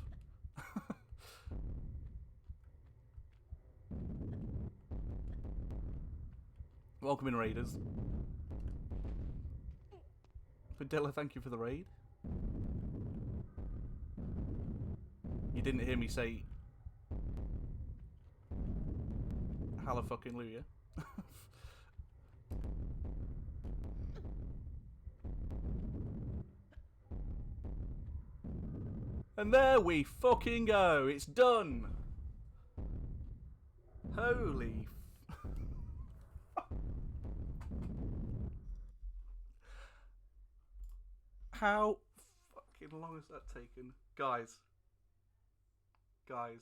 [SPEAKER 1] Welcome in, Raiders. Padilla, thank you for the raid. You didn't hear me say hallelujah. And there we fucking go. It's done. Holy. How fucking long has that taken? Guys. Guys.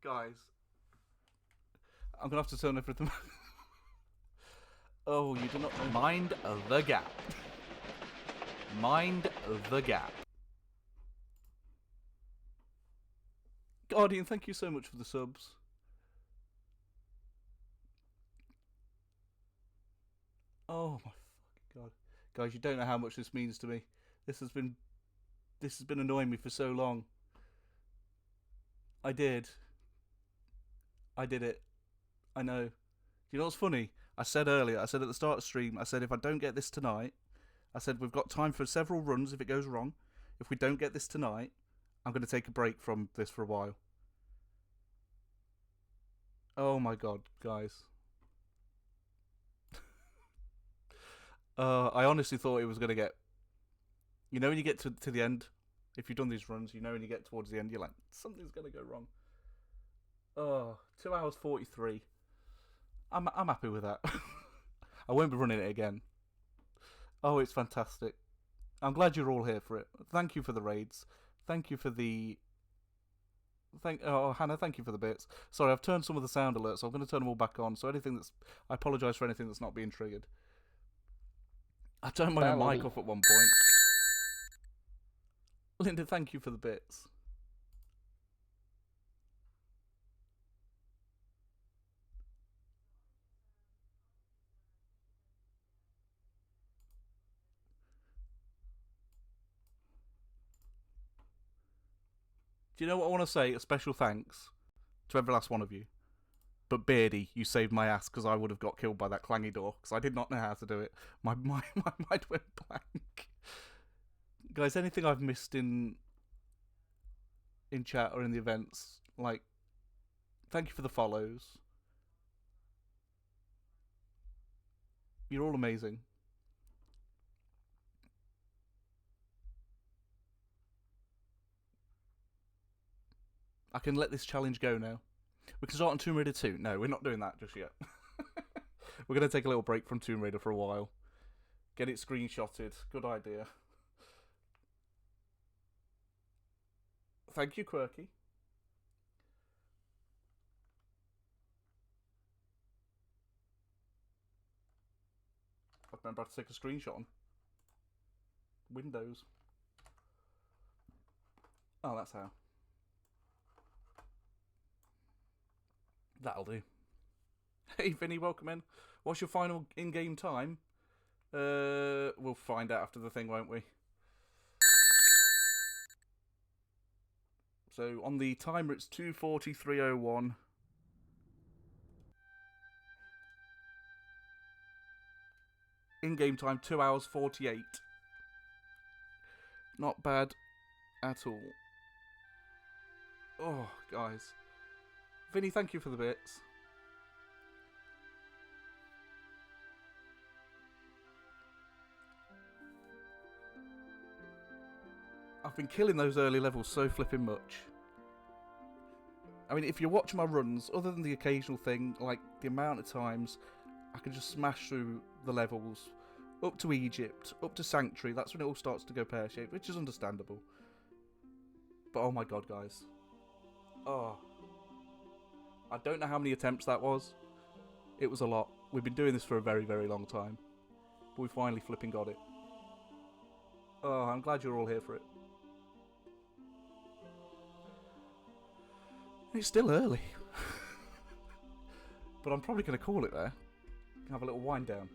[SPEAKER 1] Guys. I'm gonna have to turn everything. Oh, you do not know. Mind the gap. Mind the gap. Guardian, thank you so much for the subs. Oh my fucking god. Guys, you don't know how much this means to me. This has been annoying me for so long. I did it. I know. You know what's funny? I said earlier, I said at the start of the stream, I said if I don't get this tonight, I said we've got time for several runs if it goes wrong. If we don't get this tonight, I'm going to take a break from this for a while. Oh my god, guys. I honestly thought it was going to get... You know when you get to the end, if you've done these runs, you know when you get towards the end, you're like, something's going to go wrong. 2 hours 43. I'm happy with that. I won't be running it again. Oh, it's fantastic. I'm glad you're all here for it. Thank you for the raids. Thank you for the... Oh, Hannah, thank you for the bits. Sorry, I've turned some of the sound alerts, so I'm going to turn them all back on. So anything that's... I apologise for anything that's not being triggered. I turned my mic off at one point. Linda, thank you for the bits. Do you know what I want to say? A special thanks to every last one of you. But Beardy, you saved my ass because I would have got killed by that clangy door because I did not know how to do it. My mind went blank. Guys, anything I've missed in chat or in the events, like, thank you for the follows. You're all amazing. I can let this challenge go now. We can start on Tomb Raider 2. No, we're not doing that just yet. We're going to take a little break from Tomb Raider for a while. Get it screenshotted. Good idea. Thank you, Quirky. I remember to take a screenshot on Windows. Oh, that's how. That'll do. Hey, Vinny, welcome in. What's your final in-game time? We'll find out after the thing, won't we? So, on the timer, it's 2:43:01. In-game time, 2 hours 48. Not bad at all. Oh, guys. Vinny, thank you for the bits. I've been killing those early levels so flipping much. I mean, if you watch my runs, other than the occasional thing, like the amount of times I can just smash through the levels, up to Egypt, up to Sanctuary, that's when it all starts to go pear-shaped, which is understandable. But oh my god, guys. Oh. I don't know how many attempts that was. It was a lot. We've been doing this for a very, very long time. But we finally flipping got it. Oh, I'm glad you're all here for it. It's still early. But I'm probably going to call it there. Have a little wind down.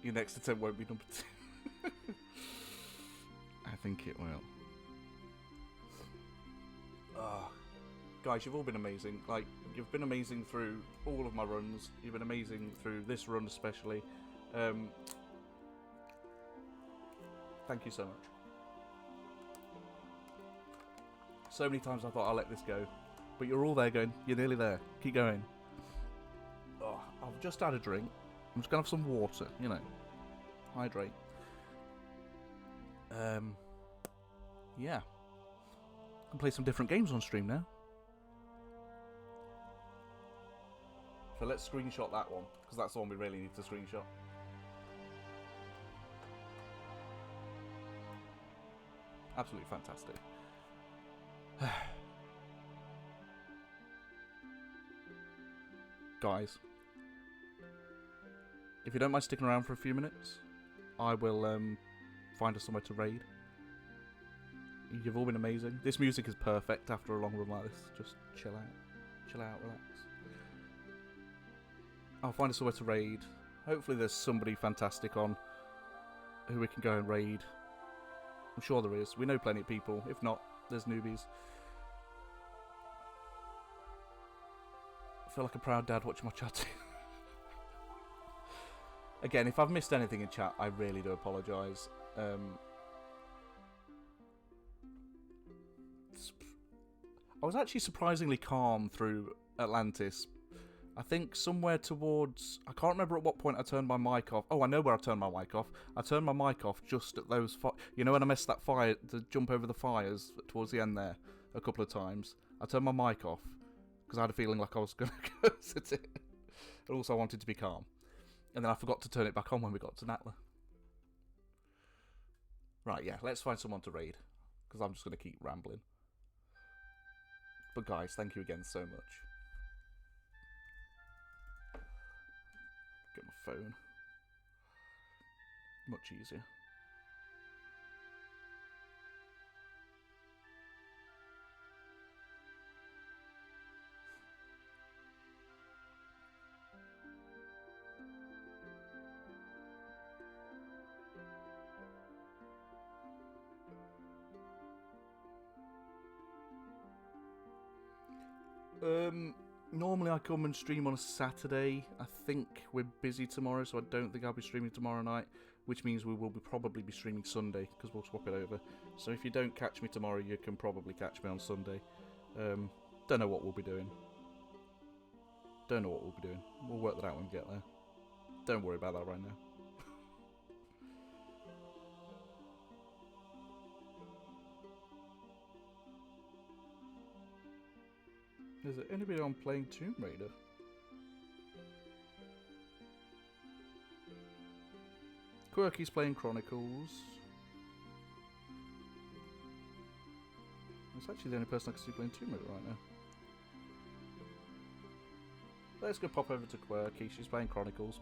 [SPEAKER 1] Your next attempt won't be number 2. I think it will. Guys, you've all been amazing. Like, you've been amazing through all of my runs. You've been amazing through this run especially. Thank you so much. So many times I thought I'll let this go. But you're all there going, you're nearly there. Keep going. Oh, I've just had a drink. I'm just going to have some water, you know. Hydrate. Yeah. I can play some different games on stream now. So let's screenshot that one, because that's the one we really need to screenshot. Absolutely fantastic. Guys, if you don't mind sticking around for a few minutes, I will find us somewhere to raid. You've all been amazing. This music is perfect after a long run like this. Just chill out, relax. I'll find us somewhere to raid. Hopefully there's somebody fantastic on who we can go and raid. I'm sure there is. We know plenty of people. If not, there's newbies. I feel like a proud dad watching my chat. Again, if I've missed anything in chat, I really do apologise. I was actually surprisingly calm through Atlantis. I think somewhere towards... I can't remember at what point I turned my mic off. Oh, I know where I turned my mic off. I turned my mic off just at those... You know when I missed that fire, to jump over the fires towards the end there a couple of times? I turned my mic off because I had a feeling like I was going to curse at it. And also I wanted to be calm. And then I forgot to turn it back on when we got to Natla. Right, yeah, let's find someone to raid. Because I'm just going to keep rambling. But guys, thank you again so much. Get my phone. Much easier. Normally I come and stream on a Saturday. I think we're busy tomorrow, so I don't think I'll be streaming tomorrow night, which means we will probably be streaming Sunday, because we'll swap it over. So if you don't catch me tomorrow, you can probably catch me on Sunday. Don't know what we'll be doing. We'll work that out when we get there. Don't worry about that right now. Is there anybody on playing Tomb Raider? Quirky's playing Chronicles. It's actually the only person I can see playing Tomb Raider right now. Let's go pop over to Quirky. She's playing Chronicles.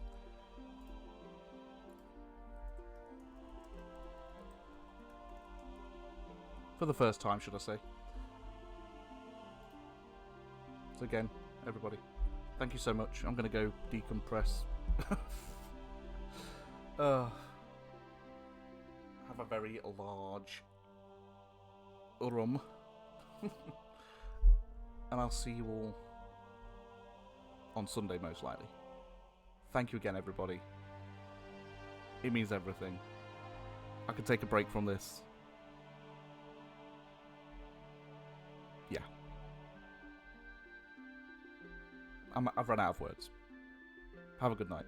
[SPEAKER 1] For the first time, should I say. So again, everybody, thank you so much. I'm going to go decompress. Have a very large rum. And I'll see you all on Sunday, most likely. Thank you again, everybody. It means everything. I can take a break from this. Yeah. I've run out of words. Have a good night.